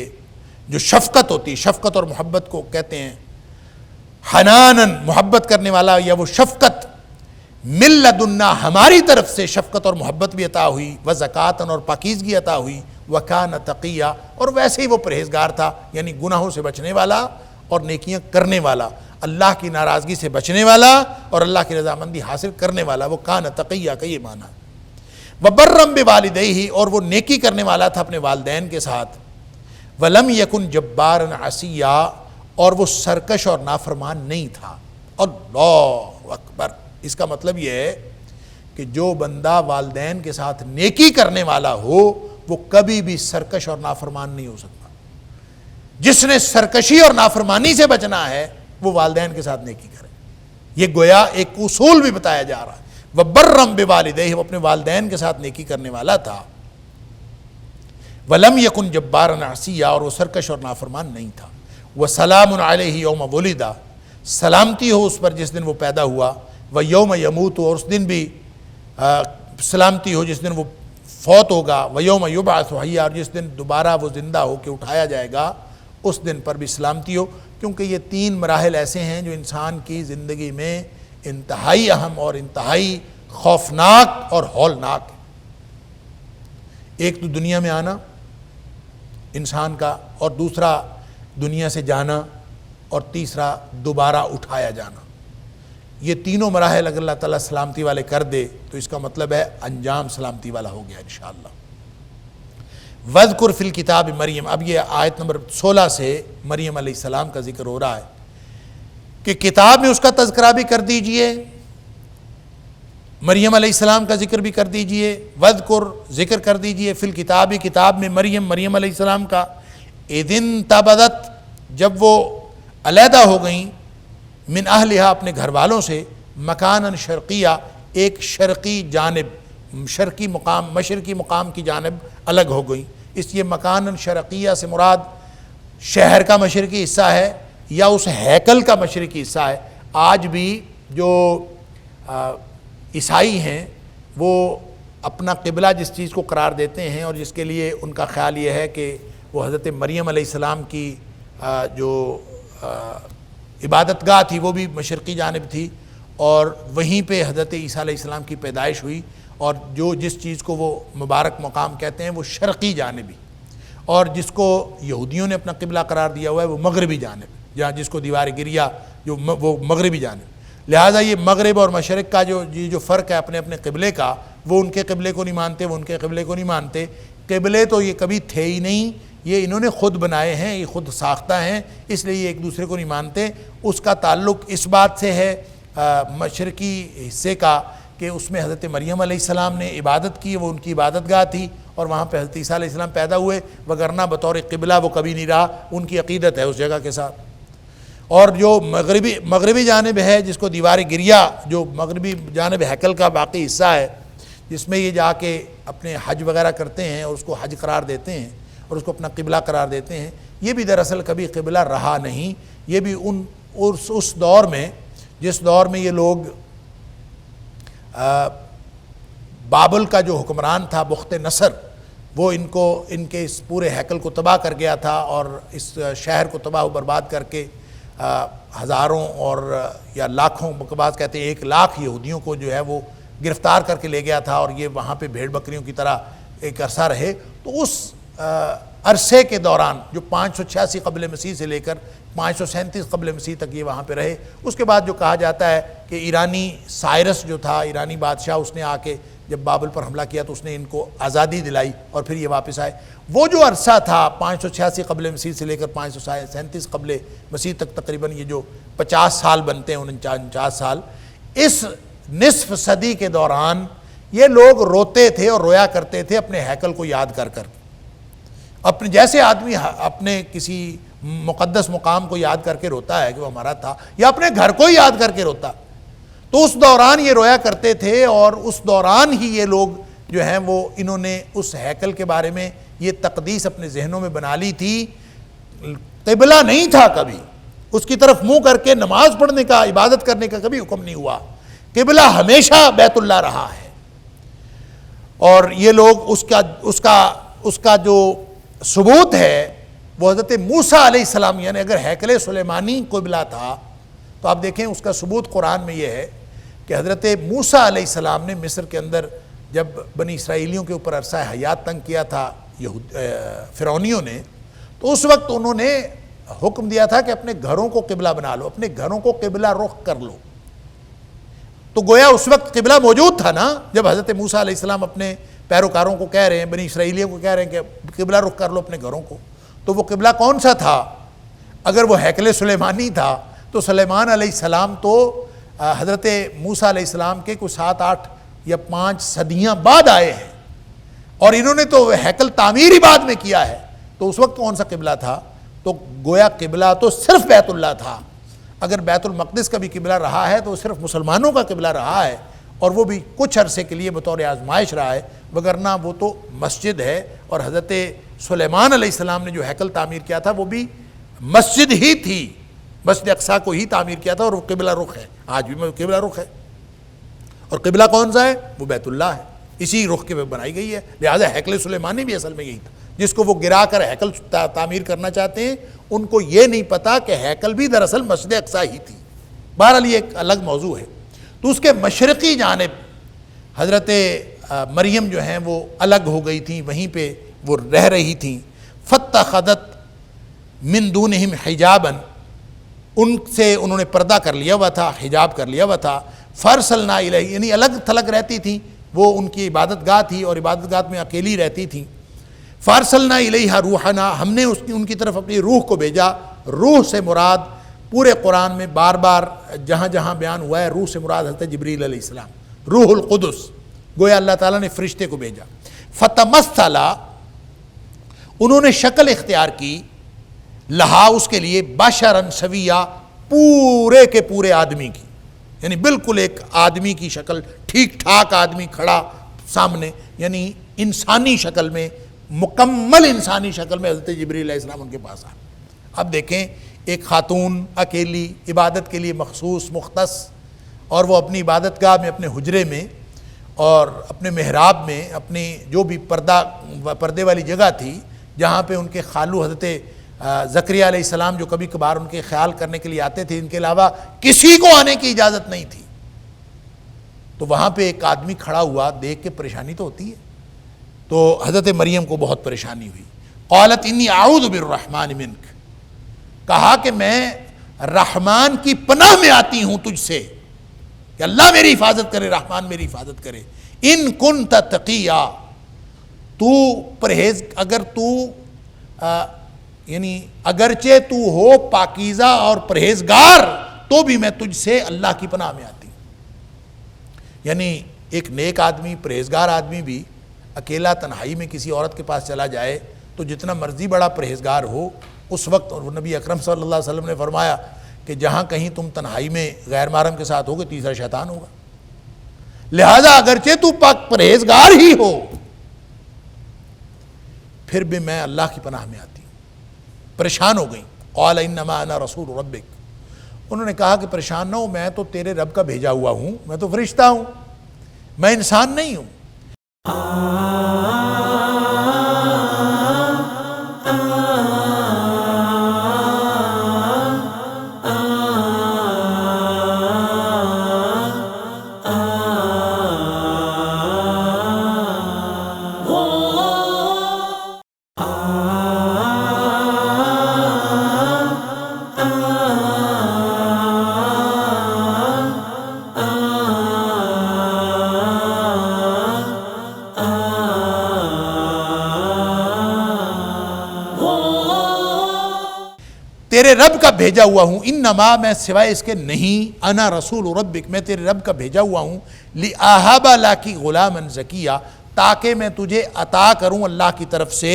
Speaker 1: جو شفقت ہوتی، شفقت اور محبت کو کہتے ہیں حناناً، محبت کرنے والا، یا وہ شفقت من لدنا، ہماری طرف سے شفقت اور محبت بھی عطا ہوئی، وزکاتن، اور پاکیزگی عطا ہوئی، وکان تقیہ، اور ویسے ہی وہ پرہیزگار تھا، یعنی گناہوں سے بچنے والا اور نیکیاں کرنے والا، اللہ کی ناراضگی سے بچنے والا اور اللہ کی رضامندی حاصل کرنے والا، وہ کان تقیہ کا یہ معنی۔ وبرم بوالدیہ، اور وہ نیکی کرنے والا تھا اپنے والدین کے ساتھ، ولم یکن جبارا عصیا، اور وہ سرکش اور نافرمان نہیں تھا۔ اللہ اکبر۔ اس کا مطلب یہ ہے کہ جو بندہ والدین کے ساتھ نیکی کرنے والا ہو وہ کبھی بھی سرکش اور نافرمان نہیں ہو سکتا۔ جس نے سرکشی اور نافرمانی سے بچنا ہے وہ والدین کے ساتھ نیکی کرے۔ یہ گویا ایک اصول بھی بتایا جا رہا ہے۔ وَبَرًّا بِوَالِدَيْهِ، وہ اپنے والدین کے ساتھ نیکی کرنے والا تھا۔ وَلَمْ يَكُنْ جَبَّارًا عَصِيًّا، اور وہ سرکش اور نافرمان نہیں تھا۔ وَسَلَامٌ عَلَيْهِ يَوْمَ وُلِدَ، سلامتی ہو اس پر جس دن وہ پیدا ہوا۔ وَيَوْمَ يَمُوتُ، اور اس دن بھی سلامتی ہو جس دن وہ فوت ہوگا۔ وَيَوْمَ يُبْعَثُ حَيًّا، اور جس دن دوبارہ وہ زندہ ہو کے اٹھایا جائے گا اس دن پر بھی سلامتی ہو۔ کیونکہ یہ تین مراحل ایسے ہیں جو انسان کی زندگی میں انتہائی اہم اور انتہائی خوفناک اور ہولناک ہے۔ ایک تو دنیا میں آنا انسان کا، اور دوسرا دنیا سے جانا، اور تیسرا دوبارہ اٹھایا جانا۔ یہ تینوں مراحل اگر اللہ تعالیٰ سلامتی والے کر دے تو اس کا مطلب ہے انجام سلامتی والا ہو گیا انشاءاللہ۔ وَذْكُرْ فِي الْكِتَابِ مریم، اب یہ آیت نمبر 16 سے مریم علیہ السلام کا ذکر ہو رہا ہے کہ کتاب میں اس کا تذکرہ بھی کر دیجئے، مریم علیہ السلام کا ذکر بھی کر دیجئے۔ وَذْكُرْ، ذکر کر دیجئے، فی الکتاب، کتاب میں مریم علیہ السلام کا، اِذِ انتبذت، جب وہ علیحدہ ہو گئیں، من اہلہا، اپنے گھر والوں سے، مکاناً شرقیہ، ایک شرقی جانب، شرقی مقام، مشرقی مقام کی جانب الگ ہو گئیں۔ اس لیے مکاناً شرقیہ سے مراد شہر کا مشرقی حصہ ہے یا اس ہیکل کا مشرقی حصہ ہے۔ آج بھی جو عیسائی ہیں وہ اپنا قبلہ جس چیز کو قرار دیتے ہیں اور جس کے لیے ان کا خیال یہ ہے کہ وہ حضرت مریم علیہ السلام کی جو عبادت گاہ تھی وہ بھی مشرقی جانب تھی، اور وہیں پہ حضرت عیسیٰ علیہ السلام کی پیدائش ہوئی، اور جس چیز کو وہ مبارک مقام کہتے ہیں وہ شرقی جانبی، اور جس کو یہودیوں نے اپنا قبلہ قرار دیا ہوا ہے وہ مغربی جانب، جہاں جس کو دیوار گریا جو وہ مغربی جانب۔ لہٰذا یہ مغرب اور مشرق کا جو فرق ہے اپنے اپنے قبلے کا، وہ ان کے قبلے کو نہیں مانتے، وہ ان کے قبلے کو نہیں مانتے۔ قبلے تو یہ کبھی تھے ہی نہیں، یہ انہوں نے خود بنائے ہیں، یہ خود ساختہ ہیں، اس لیے یہ ایک دوسرے کو نہیں مانتے۔ اس کا تعلق اس بات سے ہے مشرقی حصے کا کہ اس میں حضرت مریم علیہ السلام نے عبادت کی، وہ ان کی عبادت گاہ تھی، اور وہاں پہ حضرت عیسیٰ علیہ السلام پیدا ہوئے، وگرنہ بطور قبلہ وہ کبھی نہیں رہا، ان کی عقیدت ہے اس جگہ کے ساتھ۔ اور جو مغربی جانب ہے جس کو دیوار گریا، جو مغربی جانب ہیکل کا باقی حصہ ہے جس میں یہ جا کے اپنے حج وغیرہ کرتے ہیں اور اس کو حج قرار دیتے ہیں اور اس کو اپنا قبلہ قرار دیتے ہیں، یہ بھی دراصل کبھی قبلہ رہا نہیں۔ یہ بھی اس دور میں جس دور میں یہ لوگ بابل کا جو حکمران تھا بخت نصر، وہ ان کے اس پورے ہیکل کو تباہ کر گیا تھا، اور اس شہر کو تباہ و برباد کر کے ہزاروں اور یا لاکھوں، بعض کہتے ہیں 1 لاکھ یہودیوں کو جو ہے وہ گرفتار کر کے لے گیا تھا، اور یہ وہاں پہ بھیڑ بکریوں کی طرح ایک عرصہ رہے۔ تو اس عرصے کے دوران جو 586 قبل مسیح سے لے کر 537 قبل مسیح تک یہ وہاں پہ رہے۔ اس کے بعد جو کہا جاتا ہے کہ ایرانی سائرس جو تھا، ایرانی بادشاہ، اس نے آ کے جب بابل پر حملہ کیا تو اس نے ان کو آزادی دلائی اور پھر یہ واپس آئے۔ وہ جو عرصہ تھا 586 قبل مسیح سے لے کر 537 قبل مسیح تک، تقریباً یہ جو 50 سال بنتے ہیں، 49 سال، اس نصف صدی کے دوران یہ لوگ روتے تھے اور رویا کرتے تھے اپنے ہیکل کو یاد کر کر۔ اپنے جیسے آدمی اپنے کسی مقدس مقام کو یاد کر کے روتا ہے کہ وہ ہمارا تھا، یا اپنے گھر کو ہی یاد کر کے روتا، تو اس دوران یہ رویا کرتے تھے، اور اس دوران ہی یہ لوگ جو ہیں وہ انہوں نے اس ہیکل کے بارے میں یہ تقدیس اپنے ذہنوں میں بنا لی تھی۔ قبلہ نہیں تھا کبھی، اس کی طرف منہ کر کے نماز پڑھنے کا، عبادت کرنے کا کبھی حکم نہیں ہوا۔ قبلہ ہمیشہ بیت اللہ رہا ہے، اور یہ لوگ اس کا جو ثبوت ہے وہ حضرت موسیٰ علیہ السلام، یعنی اگر ہیکل سلیمانی قبلہ تھا تو آپ دیکھیں اس کا ثبوت قرآن میں یہ ہے کہ حضرت موسیٰ علیہ السلام نے مصر کے اندر جب بنی اسرائیلیوں کے اوپر عرصہ حیات تنگ کیا تھا فرعونیوں نے، تو اس وقت انہوں نے حکم دیا تھا کہ اپنے گھروں کو قبلہ بنا لو، اپنے گھروں کو قبلہ رخ کر لو۔ تو گویا اس وقت قبلہ موجود تھا نا، جب حضرت موسیٰ علیہ السلام اپنے پیروکاروں کو کہہ رہے ہیں، بنی اسرائیلیوں کو کہہ رہے ہیں کہ قبلہ رخ کر لو اپنے گھروں کو، تو وہ قبلہ کون سا تھا؟ اگر وہ ہیکل سلیمانی تھا تو سلیمان علیہ السلام تو حضرت موسیٰ علیہ السلام کے کوئی 7، 8 یا 5 صدیاں بعد آئے ہیں۔ اور انہوں نے تو ہیکل تعمیر ہی بعد میں کیا ہے. تو اس وقت کون سا قبلہ تھا؟ تو گویا قبلہ تو صرف بیت اللہ تھا. اگر بیت المقدس کا بھی قبلہ رہا ہے تو وہ صرف مسلمانوں کا قبلہ رہا ہے، اور وہ بھی کچھ عرصے کے لیے بطور آزمائش رہا ہے، وگرنہ وہ تو مسجد ہے. اور حضرت سلیمان علیہ السلام نے جو ہیکل تعمیر کیا تھا وہ بھی مسجد ہی تھی، مسجد اقصیٰ کو ہی تعمیر کیا تھا، اور وہ قبلہ رخ ہے. آج بھی قبلہ رخ ہے. اور قبلہ کون سا ہے؟ وہ بیت اللہ ہے، اسی رخ کے بنائی گئی ہے. لہٰذا ہیکل سلیمانی بھی اصل میں یہی تھا. جس کو وہ گرا کر ہیکل تعمیر کرنا چاہتے ہیں ان کو یہ نہیں پتا کہ ہیکل بھی دراصل مسجد اقصیٰ ہی تھی. بہرحال یہ ایک الگ موضوع ہے. تو اس کے مشرقی جانب حضرت مریم جو ہیں وہ الگ ہو گئی تھیں، وہیں پہ وہ رہ رہی تھیں. فاتخذت من دونہم حجابا، ان سے انہوں نے پردہ کر لیا ہوا تھا، حجاب کر لیا ہوا تھا. فارسلنا الیہ، یعنی الگ تھلگ رہتی تھیں، وہ ان کی عبادت گاہ تھی اور عبادت گاہ میں اکیلی رہتی تھیں. فارسلنا الیہا روحنا، ہم نے ان کی طرف اپنی روح کو بھیجا. روح سے مراد پورے قرآن میں بار بار جہاں جہاں بیان ہوا ہے روح سے مراد حضرت جبریل علیہ السلام، روح القدس، گویا اللہ تعالیٰ نے فرشتے کو بھیجا. فتمثل، انہوں نے شکل اختیار کی، لہا اس کے لیے، بشرا سویا، پورے کے پورے آدمی کی، یعنی بالکل ایک آدمی کی شکل، ٹھیک ٹھاک آدمی کھڑا سامنے، یعنی انسانی شکل میں، مکمل انسانی شکل میں حضرت جبریل علیہ السلام ان کے پاس آئے. اب دیکھیں ایک خاتون اکیلی عبادت کے لیے مخصوص مختص، اور وہ اپنی عبادت گاہ میں، اپنے حجرے میں اور اپنے محراب میں، اپنی جو بھی پردے والی جگہ تھی جہاں پہ ان کے خالو حضرت زکریا علیہ السلام جو کبھی کبھار ان کے خیال کرنے کے لیے آتے تھے، ان کے علاوہ کسی کو آنے کی اجازت نہیں تھی. تو وہاں پہ ایک آدمی کھڑا ہوا، دیکھ کے پریشانی تو ہوتی ہے. تو حضرت مریم کو بہت پریشانی ہوئی. قالت انی اعوذ بالرحمن منک، کہا کہ میں رحمان کی پناہ میں آتی ہوں تجھ سے، کہ اللہ میری حفاظت کرے، رحمان میری حفاظت کرے. ان کنت تقیا، تو پرہیز، اگر تو یعنی اگرچہ تو ہو پاکیزہ اور پرہیزگار، تو بھی میں تجھ سے اللہ کی پناہ میں آتی ہوں. یعنی ایک نیک آدمی، پرہیزگار آدمی بھی اکیلا تنہائی میں کسی عورت کے پاس چلا جائے تو جتنا مرضی بڑا پرہیزگار ہو اس وقت، اور نبی اکرم صلی اللہ علیہ وسلم نے فرمایا کہ جہاں کہیں تم تنہائی میں غیر محرم کے ساتھ ہوگے، تیسرا شیطان ہوگا. لہذا اگرچہ تو پاک پرہیزگار ہی ہو، پھر بھی میں اللہ کی پناہ میں آتی ہوں. پریشان ہو گئیں. قال انما انا رسول ربک، انہوں نے کہا کہ پریشان نہ ہو، میں تو تیرے رب کا بھیجا ہوا ہوں، میں تو فرشتہ ہوں، میں انسان نہیں ہوں. تیرے رب کا بھیجا ہوا ہوں. انما، میں سوائے اس کے نہیں، انا رسول ربک، میں تیرے رب کا بھیجا ہوا ہوں. لِأَهَبَ لَكِ غُلَامًا زَكِيًّا، تاکہ میں تجھے عطا کروں اللہ کی طرف سے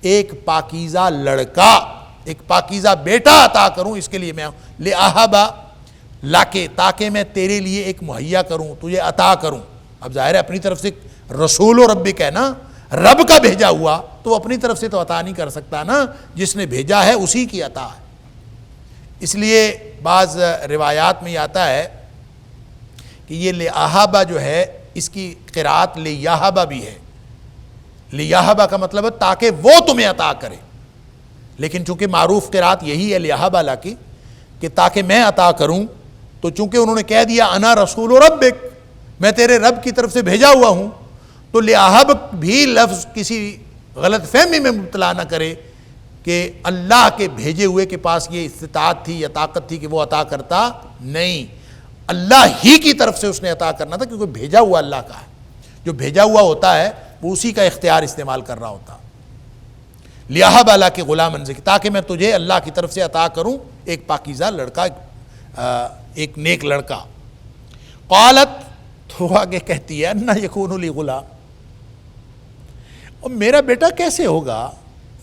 Speaker 1: ایک پاکیزہ لڑکا، ایک پاکیزہ بیٹا عطا کروں. اس کے لیے میں لِأَهَبَ لَكِ، تاکہ میں تیرے لیے ایک مہیا کروں، تجھے عطا کروں. اب ظاہر ہے اپنی طرف سے رسول ربک ہے نا، رب کا بھیجا ہوا، تو اپنی طرف سے تو عطا نہیں کر سکتا نا، جس نے بھیجا ہے اسی کی عطا ہے. اس لیے بعض روایات میں یہ آتا ہے کہ یہ لِأَهَبَ جو ہے اس کی قرات لِيَهَبَ بھی ہے. لِيَهَبَ کا مطلب ہے تاکہ وہ تمہیں عطا کرے، لیکن چونکہ معروف قرات یہی ہے لِيَهَبَ لَكِ، کہ تاکہ میں عطا کروں. تو چونکہ انہوں نے کہہ دیا انا رسول ربک، میں تیرے رب کی طرف سے بھیجا ہوا ہوں، تو لِيَهَبَ بھی لفظ کسی غلط فہمی میں مبتلا نہ کرے کہ اللہ کے بھیجے ہوئے کے پاس یہ استطاعت تھی یا طاقت تھی کہ وہ عطا کرتا. نہیں، اللہ ہی کی طرف سے اس نے عطا کرنا تھا، کیونکہ بھیجا ہوا اللہ کا ہے. جو بھیجا ہوا ہوتا ہے وہ اسی کا اختیار استعمال کر رہا ہوتا. لِأَهَبَ لَكِ غُلَامًا زَكِيًّا، تاکہ میں تجھے اللہ کی طرف سے عطا کروں ایک پاکیزہ لڑکا، ایک نیک لڑکا. قالت، تو آگے کہتی ہے اَنَّ يَكُونُ لِي غُلَامٌ، اور میرا بیٹا کیسے ہوگا؟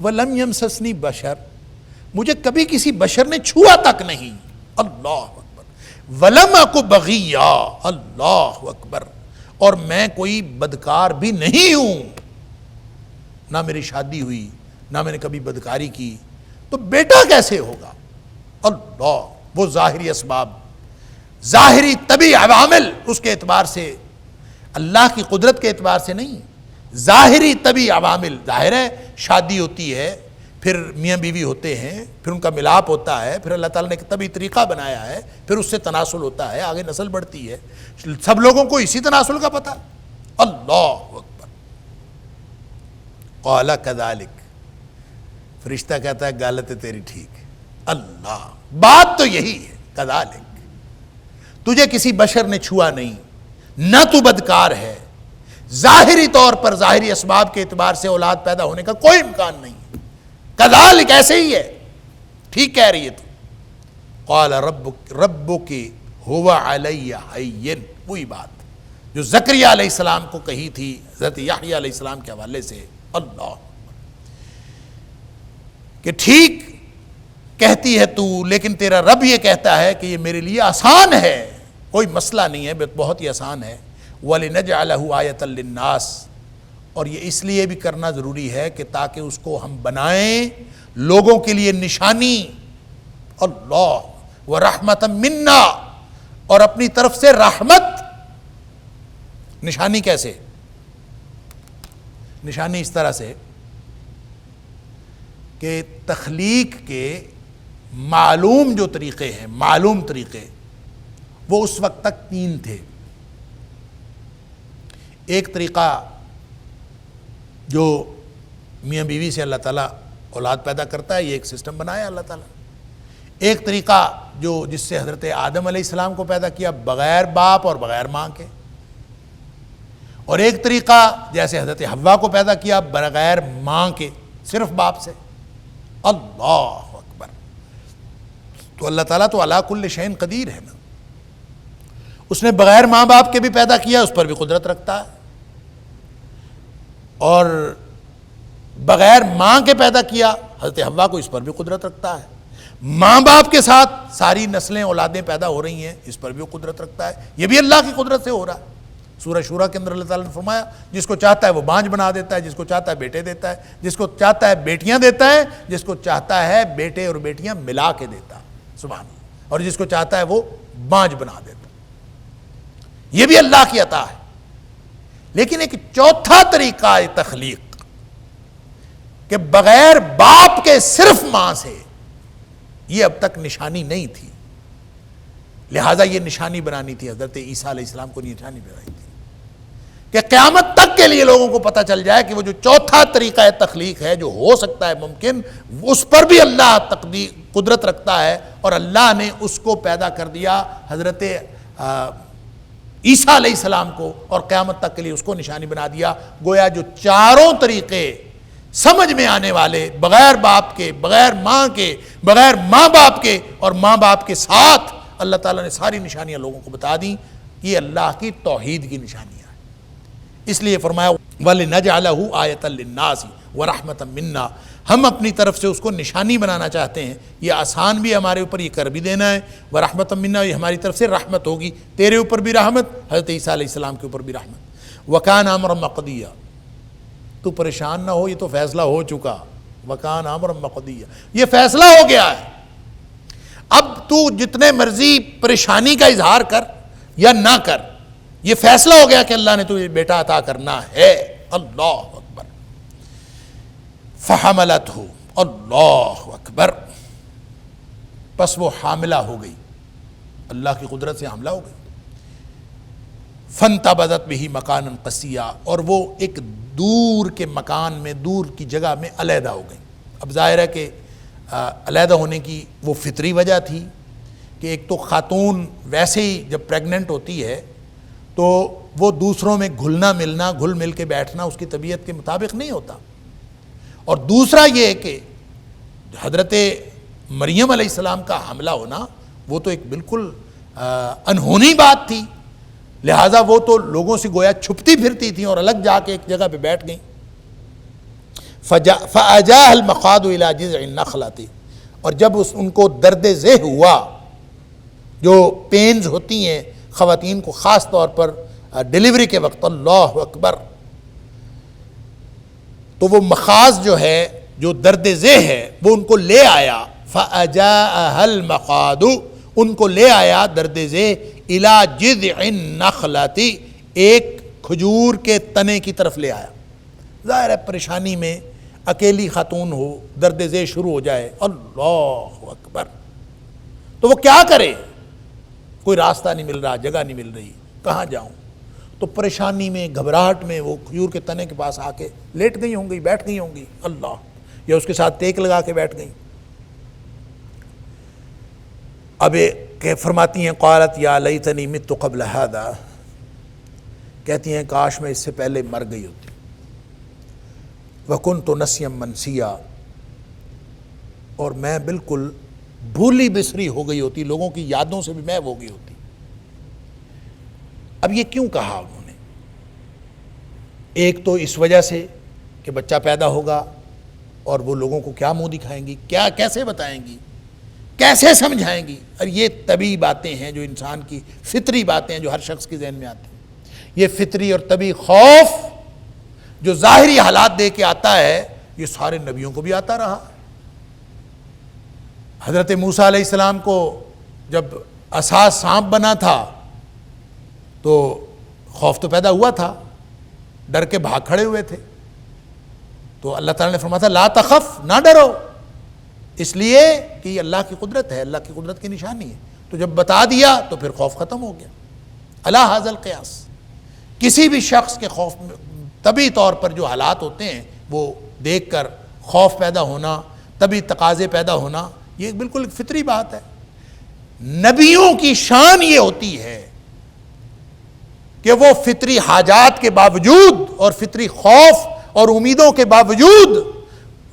Speaker 1: وَلَمْ يَمْسَسْنِي بَشَرٌ، مجھے کبھی کسی بشر نے چھوا تک نہیں. اللہ اکبر. وَلَمْ أَكُ بَغِيًّا، اللہ اکبر، اور میں کوئی بدکار بھی نہیں ہوں، نہ میری شادی ہوئی، نہ میں نے کبھی بدکاری کی، تو بیٹا کیسے ہوگا؟ اللہ. وہ ظاہری اسباب، ظاہری طبی عوامل اس کے اعتبار سے، اللہ کی قدرت کے اعتبار سے نہیں، ظاہری طبی عوامل. ظاہر ہے شادی ہوتی ہے، پھر میاں بیوی ہوتے ہیں، پھر ان کا ملاپ ہوتا ہے، پھر اللہ تعالیٰ نے ایک طبی طریقہ بنایا ہے، پھر اس سے تناسل ہوتا ہے، آگے نسل بڑھتی ہے. سب لوگوں کو اسی تناسل کا پتہ. اللہ اکبر. قال کذالک، فرشتہ کہتا ہے غلط ہے تیری، ٹھیک. اللہ، بات تو یہی ہے. کذالک، تجھے کسی بشر نے چھوا نہیں، نہ تو بدکار ہے، ظاہری طور پر ظاہری اسباب کے اعتبار سے اولاد پیدا ہونے کا کوئی امکان نہیں. کذالک، ایسے ہی ہے، ٹھیک کہہ رہی ہے تو. قال ربک هو علی ہین، وہی بات جو زکریا علیہ السلام کو کہی تھی حضرت یحییٰ علیہ السلام کے حوالے سے. اللہ، کہ ٹھیک کہتی ہے تو، لیکن تیرا رب یہ کہتا ہے کہ یہ میرے لیے آسان ہے، کوئی مسئلہ نہیں ہے، بہت ہی آسان ہے. وَلِنَجْعَلَهُ آیَةً لِلنَّاسِ، اور یہ اس لیے بھی کرنا ضروری ہے کہ تاکہ اس کو ہم بنائیں لوگوں کے لیے نشانی. اللہ. وَرَحْمَةً مِنَّا، اور اپنی طرف سے رحمت. نشانی کیسے؟ نشانی اس طرح سے کہ تخلیق کے معلوم جو طریقے ہیں، معلوم طریقے، وہ اس وقت تک 3 تھے. ایک طریقہ جو میاں بیوی سے اللہ تعالیٰ اولاد پیدا کرتا ہے، یہ ایک سسٹم بنایا اللہ تعالیٰ. ایک طریقہ جس سے حضرت آدم علیہ السلام کو پیدا کیا بغیر باپ اور بغیر ماں کے، اور ایک طریقہ جیسے حضرت حوا کو پیدا کیا بغیر ماں کے، صرف باپ سے. اللہ اکبر. تو اللہ تعالیٰ تو علی کل شیء قدیر ہے نا. اس نے بغیر ماں باپ کے بھی پیدا کیا، اس پر بھی قدرت رکھتا ہے، اور بغیر ماں کے پیدا کیا حضرت حوا کو، اس پر بھی قدرت رکھتا ہے. ماں باپ کے ساتھ ساری نسلیں اولادیں پیدا ہو رہی ہیں، اس پر بھی وہ قدرت رکھتا ہے. یہ بھی اللہ کی قدرت سے ہو رہا ہے. سورہ شورا کے اندر اللہ تعالیٰ نے فرمایا جس کو چاہتا ہے وہ بانجھ بنا دیتا ہے، جس کو چاہتا ہے بیٹے دیتا ہے، جس کو چاہتا ہے بیٹیاں دیتا ہے، جس کو چاہتا ہے بیٹے اور بیٹیاں ملا کے دیتا ہے. سبحان اللہ. اور جس کو چاہتا ہے وہ بانجھ بنا دیتا ہے. یہ بھی اللہ کی عطا ہے. لیکن ایک چوتھا طریقہ ہے تخلیق کہ بغیر باپ کے صرف ماں سے، یہ اب تک نشانی نہیں تھی، لہٰذا یہ نشانی بنانی تھی. حضرت عیسیٰ علیہ السلام کو نشانی بنانی تھی کہ قیامت تک کے لیے لوگوں کو پتہ چل جائے کہ وہ جو چوتھا طریقہ تخلیق ہے جو ہو سکتا ہے ممکن، اس پر بھی اللہ قدرت رکھتا ہے، اور اللہ نے اس کو پیدا کر دیا حضرت عیسیٰ علیہ السلام کو، اور قیامت تک کے لیے اس کو نشانی بنا دیا. گویا جو چاروں طریقے سمجھ میں آنے والے، بغیر باپ کے، بغیر ماں کے، بغیر ماں باپ کے، اور ماں باپ کے ساتھ، اللہ تعالیٰ نے ساری نشانیاں لوگوں کو بتا دیں. یہ اللہ کی توحید کی نشانیاں ہیں. اس لیے فرمایا وَلِنَجْعَلَهُ آیَةً لِلنَّاسِ وَرَحْمَةً مِنَّا، ہم اپنی طرف سے اس کو نشانی بنانا چاہتے ہیں. یہ آسان بھی ہمارے اوپر، یہ کر بھی دینا ہے. وَرَحْمَةً مِنَّا، یہ ہماری طرف سے رحمت ہوگی. تیرے اوپر بھی رحمت، حضرت عیسیٰ علیہ السلام کے اوپر بھی رحمت. وَكَانَ أَمْرًا مَقْضِيًّا، تو پریشان نہ ہو، یہ تو فیصلہ ہو چکا. وَكَانَ أَمْرًا مَقْضِيًّا، یہ فیصلہ ہو گیا ہے. اب تو جتنے مرضی پریشانی کا اظہار کر یا نہ کر، یہ فیصلہ ہو گیا کہ اللہ نے تجھے بیٹا عطا کرنا ہے. اللہ اکبر. فحملتہ، اللہ اکبر. پس وہ حاملہ ہو گئی، اللہ کی قدرت سے حاملہ ہو گئی. فانتبذت بہ مکانا قصیا، اور وہ ایک دور کے مکان میں، دور کی جگہ میں علیحدہ ہو گئی. اب ظاہر ہے کہ علیحدہ ہونے کی وہ فطری وجہ تھی کہ ایک تو خاتون ویسے ہی جب پریگننٹ ہوتی ہے تو وہ دوسروں میں گھلنا ملنا، گھل مل کے بیٹھنا اس کی طبیعت کے مطابق نہیں ہوتا. اور دوسرا یہ کہ حضرت مریم علیہ السلام کا حاملہ ہونا وہ تو ایک بالکل انہونی بات تھی، لہٰذا وہ تو لوگوں سے گویا چھپتی پھرتی تھیں اور الگ جا کے ایک جگہ پہ بیٹھ گئیں. فَأَجَاهَا الْمَخَاضُ إِلَى جِذْعِ النَّخْلَةِ، اور جب ان کو درد ذہ ہوا، جو پینز ہوتی ہیں خواتین کو خاص طور پر ڈیلیوری کے وقت، اللہ اکبر، تو وہ مخاض جو ہے، جو درد ذہ ہے، وہ ان کو لے آیا، فَأَجَاءَهَا الْمَخَاضُ، ان کو لے آیا درد ذہ، إِلَى جِذْعِ النَّخْلَةِ، ایک کھجور کے تنے کی طرف لے آیا۔ ظاہر ہے پریشانی میں اکیلی خاتون ہو، درد ذہ شروع ہو جائے، اللہ اکبر، تو وہ کیا کرے؟ کوئی راستہ نہیں مل رہا، جگہ نہیں مل رہی، کہاں جاؤں؟ تو پریشانی میں، گھبراہٹ میں وہ کھجور کے تنے کے پاس آ کے لیٹ گئی ہوں گی، بیٹھ گئی ہوں گی، اللہ، یا اس کے ساتھ ٹیک لگا کے بیٹھ گئی۔ اب فرماتی ہیں قالت یا لیتنی مت قبل ھذا، کہتی ہیں کاش میں اس سے پہلے مر گئی ہوتی، وکنت نسیا منسیا، اور میں بالکل بھولی بسری ہو گئی ہوتی، لوگوں کی یادوں سے بھی میں ہو گئی ہوتی۔ اب یہ کیوں کہا انہوں نے؟ ایک تو اس وجہ سے کہ بچہ پیدا ہوگا اور وہ لوگوں کو کیا منہ دکھائیں گی، کیا کیسے بتائیں گی، کیسے سمجھائیں گی، اور یہ طبی باتیں ہیں جو انسان کی فطری باتیں ہیں جو ہر شخص کے ذہن میں آتی ہیں۔ یہ فطری اور طبی خوف جو ظاہری حالات دے کے آتا ہے، یہ سارے نبیوں کو بھی آتا رہا۔ حضرت موسیٰ علیہ السلام کو جب عصا سانپ بنا تھا تو خوف تو پیدا ہوا تھا، ڈر کے بھاگ کھڑے ہوئے تھے، تو اللہ تعالیٰ نے فرمایا تھا لا تخف، نہ ڈرو، اس لیے کہ یہ اللہ کی قدرت ہے، اللہ کی قدرت کی نشانی ہے۔ تو جب بتا دیا تو پھر خوف ختم ہو گیا۔ علی ھذا القیاس، کسی بھی شخص کے خوف میں طبی طور پر جو حالات ہوتے ہیں وہ دیکھ کر خوف پیدا ہونا، طبی تقاضے پیدا ہونا، یہ بالکل فطری بات ہے۔ نبیوں کی شان یہ ہوتی ہے کہ وہ فطری حاجات کے باوجود اور فطری خوف اور امیدوں کے باوجود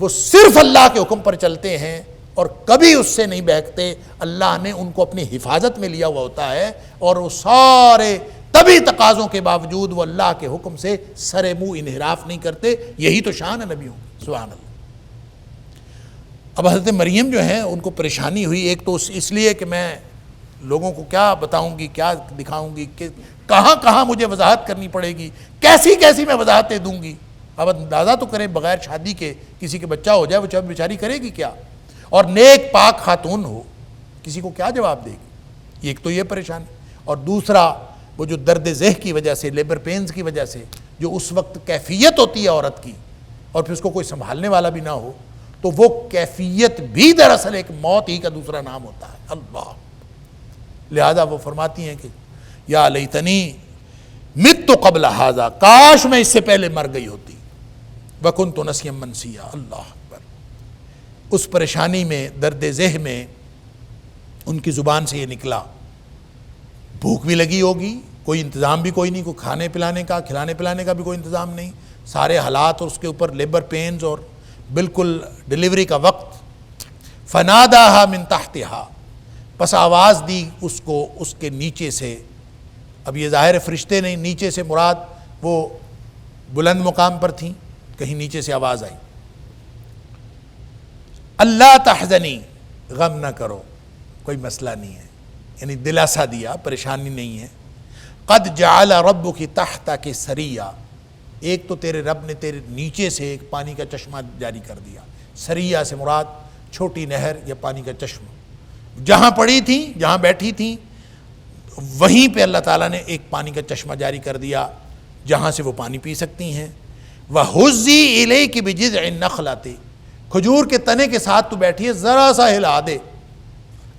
Speaker 1: وہ صرف اللہ کے حکم پر چلتے ہیں اور کبھی اس سے نہیں بہکتے۔ اللہ نے ان کو اپنی حفاظت میں لیا ہوا ہوتا ہے، اور وہ سارے طبی تقاضوں کے باوجود وہ اللہ کے حکم سے سر منہ انحراف نہیں کرتے۔ یہی تو شان ہے نبیوں کی، سبحان اللہ۔ اب حضرت مریم جو ہیں ان کو پریشانی ہوئی، ایک تو اس لیے کہ میں لوگوں کو کیا بتاؤں گی، کیا دکھاؤں گی، کہ کہاں کہاں مجھے وضاحت کرنی پڑے گی، کیسی کیسی میں وضاحتیں دوں گی۔ اب اندازہ تو کریں بغیر شادی کے کسی کے بچہ ہو جائے، وہ بیچاری کرے گی کیا؟ اور نیک پاک خاتون ہو، کسی کو کیا جواب دے گی؟ ایک تو یہ پریشانی، اور دوسرا وہ جو درد ذہ کی وجہ سے، لیبر پینز کی وجہ سے جو اس وقت کیفیت ہوتی ہے عورت کی، اور پھر اس کو کوئی سنبھالنے والا بھی نہ ہو، تو وہ کیفیت بھی دراصل ایک موت ہی کا دوسرا نام ہوتا ہے، اللہ۔ لہذا وہ فرماتی ہیں کہ یا لیتنی مت قبل ھذا، کاش میں اس سے پہلے مر گئی ہوتی، وکنت نسیا منسیا، اللہ اکبر۔ اس پریشانی میں، درد ذہ میں ان کی زبان سے یہ نکلا۔ بھوک بھی لگی ہوگی، کوئی انتظام بھی کوئی نہیں، کوئی کھانے پلانے کا، کھلانے پلانے کا بھی کوئی انتظام نہیں، سارے حالات، اور اس کے اوپر لیبر پینز اور بالکل ڈیلیوری کا وقت۔ فناداہا من تحتہا، پس آواز دی اس کو اس کے نیچے سے۔ اب یہ ظاہر فرشتے نہیں، نیچے سے مراد وہ بلند مقام پر تھیں، کہیں نیچے سے آواز آئی، اللہ تحزنی، غم نہ کرو، کوئی مسئلہ نہیں ہے، یعنی دلاسا دیا، پریشانی نہیں ہے۔ قد جعل ربک تحتک سریا، ایک تو تیرے رب نے تیرے نیچے سے ایک پانی کا چشمہ جاری کر دیا۔ سریا سے مراد چھوٹی نہر یا پانی کا چشمہ، جہاں پڑی تھیں، جہاں بیٹھی تھیں، وہیں پہ اللہ تعالیٰ نے ایک پانی کا چشمہ جاری کر دیا جہاں سے وہ پانی پی سکتی ہیں۔ وَهُزِّي إِلَيْكِ بِجِذْعِ النَّخْلَةِ، کھجور کے تنے کے ساتھ تو بیٹھی ہے، ذرا سا ہلا دے۔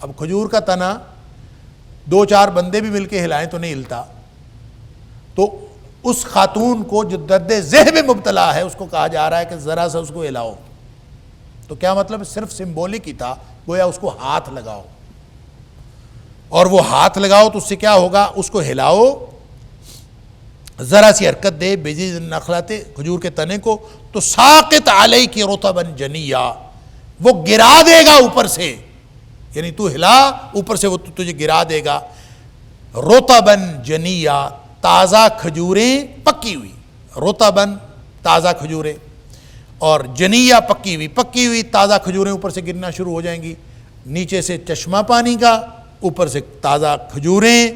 Speaker 1: اب کھجور کا تنا دو چار بندے بھی مل کے ہلائیں تو نہیں ہلتا، تو اس خاتون کو جو درد ذہ میں مبتلا ہے اس کو کہا جا رہا ہے کہ ذرا سا اس کو ہلاؤ۔ تو کیا مطلب؟ صرف سمبولک ہی تھا، گویا اس کو ہاتھ لگاؤ، اور وہ ہاتھ لگاؤ تو اس سے کیا ہوگا؟ اس کو ہلاؤ، ذرا سی حرکت دے، بجذع النخلۃ، کھجور کے تنے کو، تو ساقط علیک رطبا جنیا، وہ گرا دے گا اوپر سے، یعنی تو ہلا، اوپر سے وہ تجھے گرا دے گا، رطبا جنیا، تازہ کھجوریں پکی ہوئی، رطبا تازہ کھجوریں، اور جنیہ پکی ہوئی تازہ کھجوریں اوپر سے گرنا شروع ہو جائیں گی، نیچے سے چشمہ پانی کا، اوپر سے تازہ کھجوریں.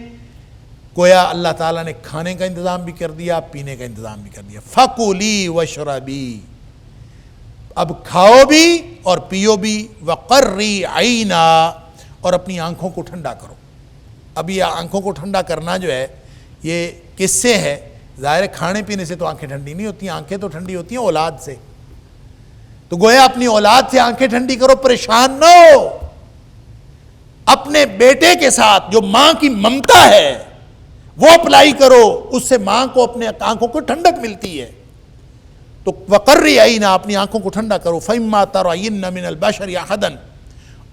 Speaker 1: گویا اللہ تعالیٰ نے کھانے کا انتظام بھی کر دیا، پینے کا انتظام بھی کر دیا. فَكُلِي وَاشْرَبِي، اب کھاؤ بھی اور پیو بھی. وَقَرِّي عَيْنًا، اور اپنی آنکھوں کو ٹھنڈا کرو. اب یہ آنکھوں کو ٹھنڈا کرنا جو ہے یہ کس سے ہے؟ ظاہر ہے کھانے پینے سے تو آنکھیں ٹھنڈی نہیں ہوتی، آنکھیں تو ٹھنڈی ہوتی ہیں اولاد سے. تو گویا اپنی اولاد سے آنکھیں ٹھنڈی کرو، پریشان نہ ہو. اپنے بیٹے کے ساتھ جو ماں کی ممتا ہے وہ اپلائی کرو، اس سے ماں کو اپنے آنکھوں کو ٹھنڈک ملتی ہے. تو وَقَرِّ عَيْنًا، اپنی آنکھوں کو ٹھنڈا کرو. فَإِمَّا تَرَيِنَّ مِنَ الْبَشَرِ أَحَدًا،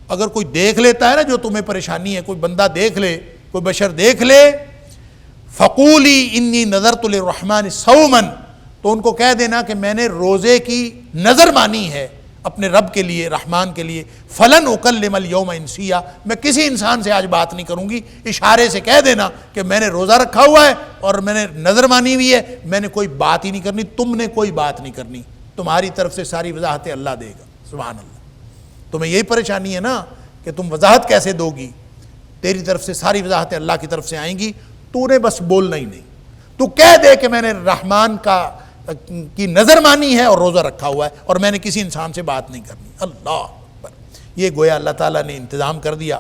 Speaker 1: اگر کوئی دیکھ لیتا ہے نا جو تمہیں پریشانی ہے، کوئی بندہ دیکھ لے، کوئی بشر دیکھ لے، فَقُولِي إِنِّي نَذَرْتُ لِلرَّحْمَنِ صَوْمًا، تو ان کو کہہ دینا کہ میں نے روزے کی نظر مانی ہے اپنے رب کے لیے، رحمان کے لیے. فَلَنْ أُكَلِّمَ الْيَوْمَ إِنسِيًّا، میں کسی انسان سے آج بات نہیں کروں گی. اشارے سے کہہ دینا کہ میں نے روزہ رکھا ہوا ہے اور میں نے نظر مانی ہوئی ہے، میں نے کوئی بات ہی نہیں کرنی، تم نے کوئی بات نہیں کرنی، تمہاری طرف سے ساری وضاحتیں اللہ دے گا. سبحان اللہ. تمہیں یہی پریشانی ہے نا کہ تم وضاحت کیسے دو گی؟ تیری طرف سے ساری وضاحتیں اللہ کی طرف سے آئیں گی، تو نے بس بولنا ہی نہیں. تو کہہ دے کہ میں نے رحمان کی نظر مانی ہے اور روزہ رکھا ہوا ہے اور میں نے کسی انسان سے بات نہیں کرنی. اللہ اکبر. یہ گویا اللہ تعالیٰ نے انتظام کر دیا.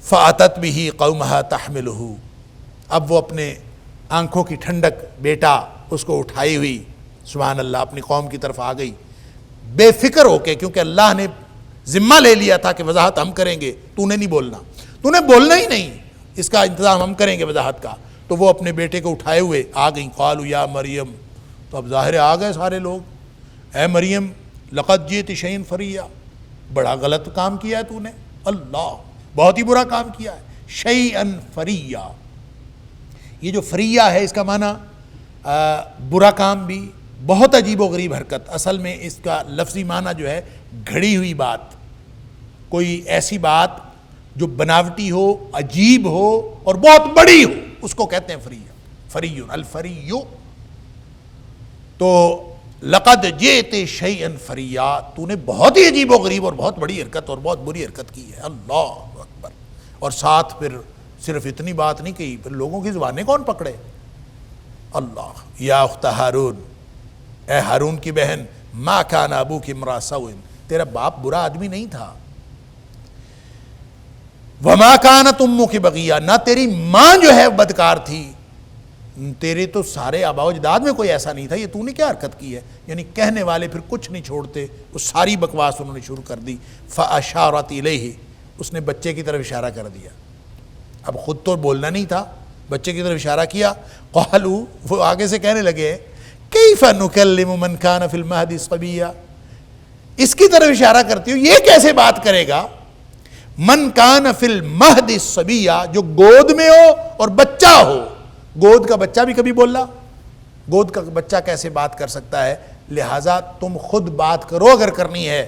Speaker 1: فَأَتَتْ بِهِ قَوْمَهَا تَحْمِلُهُ، اب وہ اپنے آنکھوں کی ٹھنڈک بیٹا اس کو اٹھائی ہوئی سبحان اللہ اپنی قوم کی طرف آ گئی، بے فکر ہو کے، کیونکہ اللہ نے ذمہ لے لیا تھا کہ وضاحت ہم کریں گے، تو نے نہیں بولنا، تو نے بولنا ہی نہیں، اس کا انتظام ہم کریں گے وضاحت کا. تو وہ اپنے بیٹے کو اٹھائے ہوئے آ گئیں. قالوا یا مریم، تو اب ظاہر آ گئے سارے لوگ، اے مریم لقد جئت شیئا فریا، بڑا غلط کام کیا ہے تو نے، اللہ بہت ہی برا کام کیا ہے. شیئا فریا، یہ جو فریا ہے اس کا معنی برا کام بھی، بہت عجیب و غریب حرکت. اصل میں اس کا لفظی معنی جو ہے گھڑی ہوئی بات، کوئی ایسی بات جو بناوٹی ہو، عجیب ہو اور بہت بڑی ہو، اس کو کہتے ہیں فریا. فریون الفریو. تو لقد جئت شیئا فریا، تو نے بہت ہی عجیب و غریب اور بہت بڑی حرکت اور بہت بری حرکت کی ہے. اللہ اکبر. اور ساتھ پھر صرف اتنی بات نہیں کہی، پھر لوگوں کی زبانیں کون پکڑے. اللہ. یا اخت ہارون، اے ہارون کی بہن، ما کان ابوک امرأ سوء، تیرا باپ برا آدمی نہیں تھا. وما کانت امک بغیہ، نہ تیری ماں جو ہے بدکار تھی. تیرے تو سارے آباء و اجداد میں کوئی ایسا نہیں تھا، یہ تو نے کیا حرکت کی ہے. یعنی کہنے والے پھر کچھ نہیں چھوڑتے، وہ ساری بکواس انہوں نے شروع کر دی. فاشارت الیہ، اس نے بچے کی طرف اشارہ کر دیا. اب خود تو بولنا نہیں تھا، بچے کی طرف اشارہ کیا. قالوا، وہ آگے سے کہنے لگے کیف نکلم من کان فی المہد صبیا، اس کی طرف اشارہ کرتی ہوں یہ کیسے بات کرے گا. من کان فی المہد صبیا، جو گود میں ہو اور بچہ ہو. گود کا بچہ بھی کبھی بولا؟ گود کا بچہ کیسے بات کر سکتا ہے؟ لہٰذا تم خود بات کرو اگر کرنی ہے،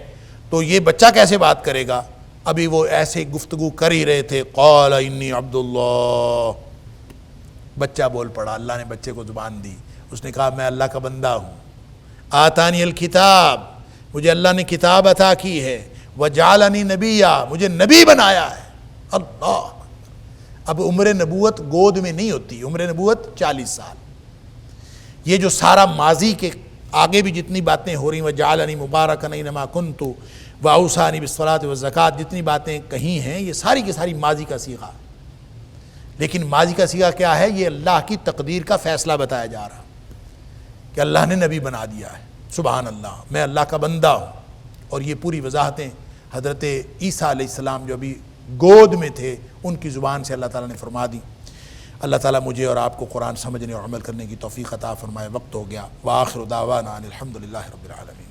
Speaker 1: تو یہ بچہ کیسے بات کرے گا؟ ابھی وہ ایسے گفتگو کر ہی رہے تھے. قال انی عبد اللہ، بچہ بول پڑا. اللہ نے بچے کو زبان دی، اس نے کہا میں اللہ کا بندہ ہوں. آتانی الکتاب، مجھے اللہ نے کتاب عطا کی ہے. وجعلنی نبیا، مجھے نبی بنایا ہے. اللہ. اب عمر نبوت گود میں نہیں ہوتی، عمر نبوت 40 سال. یہ جو سارا ماضی کے آگے بھی جتنی باتیں ہو رہی ہیں، وجعلنی مبارکا اینما کنت واوصانی بالصلاۃ والزکاۃ، جتنی باتیں کہیں ہیں یہ ساری کی ساری ماضی کا صیغہ. لیکن ماضی کا صیغہ کیا ہے؟ یہ اللہ کی تقدیر کا فیصلہ بتایا جا رہا کہ اللہ نے نبی بنا دیا ہے. سبحان اللہ، میں اللہ کا بندہ ہوں. اور یہ پوری وضاحتیں حضرت عیسیٰ علیہ السلام جو ابھی گود میں تھے ان کی زبان سے اللہ تعالیٰ نے فرما دی. اللہ تعالیٰ مجھے اور آپ کو قرآن سمجھنے اور عمل کرنے کی توفیق عطا فرمائے. وقت ہو گیا. وآخر دعوانا ان الحمد للہ رب العالمین.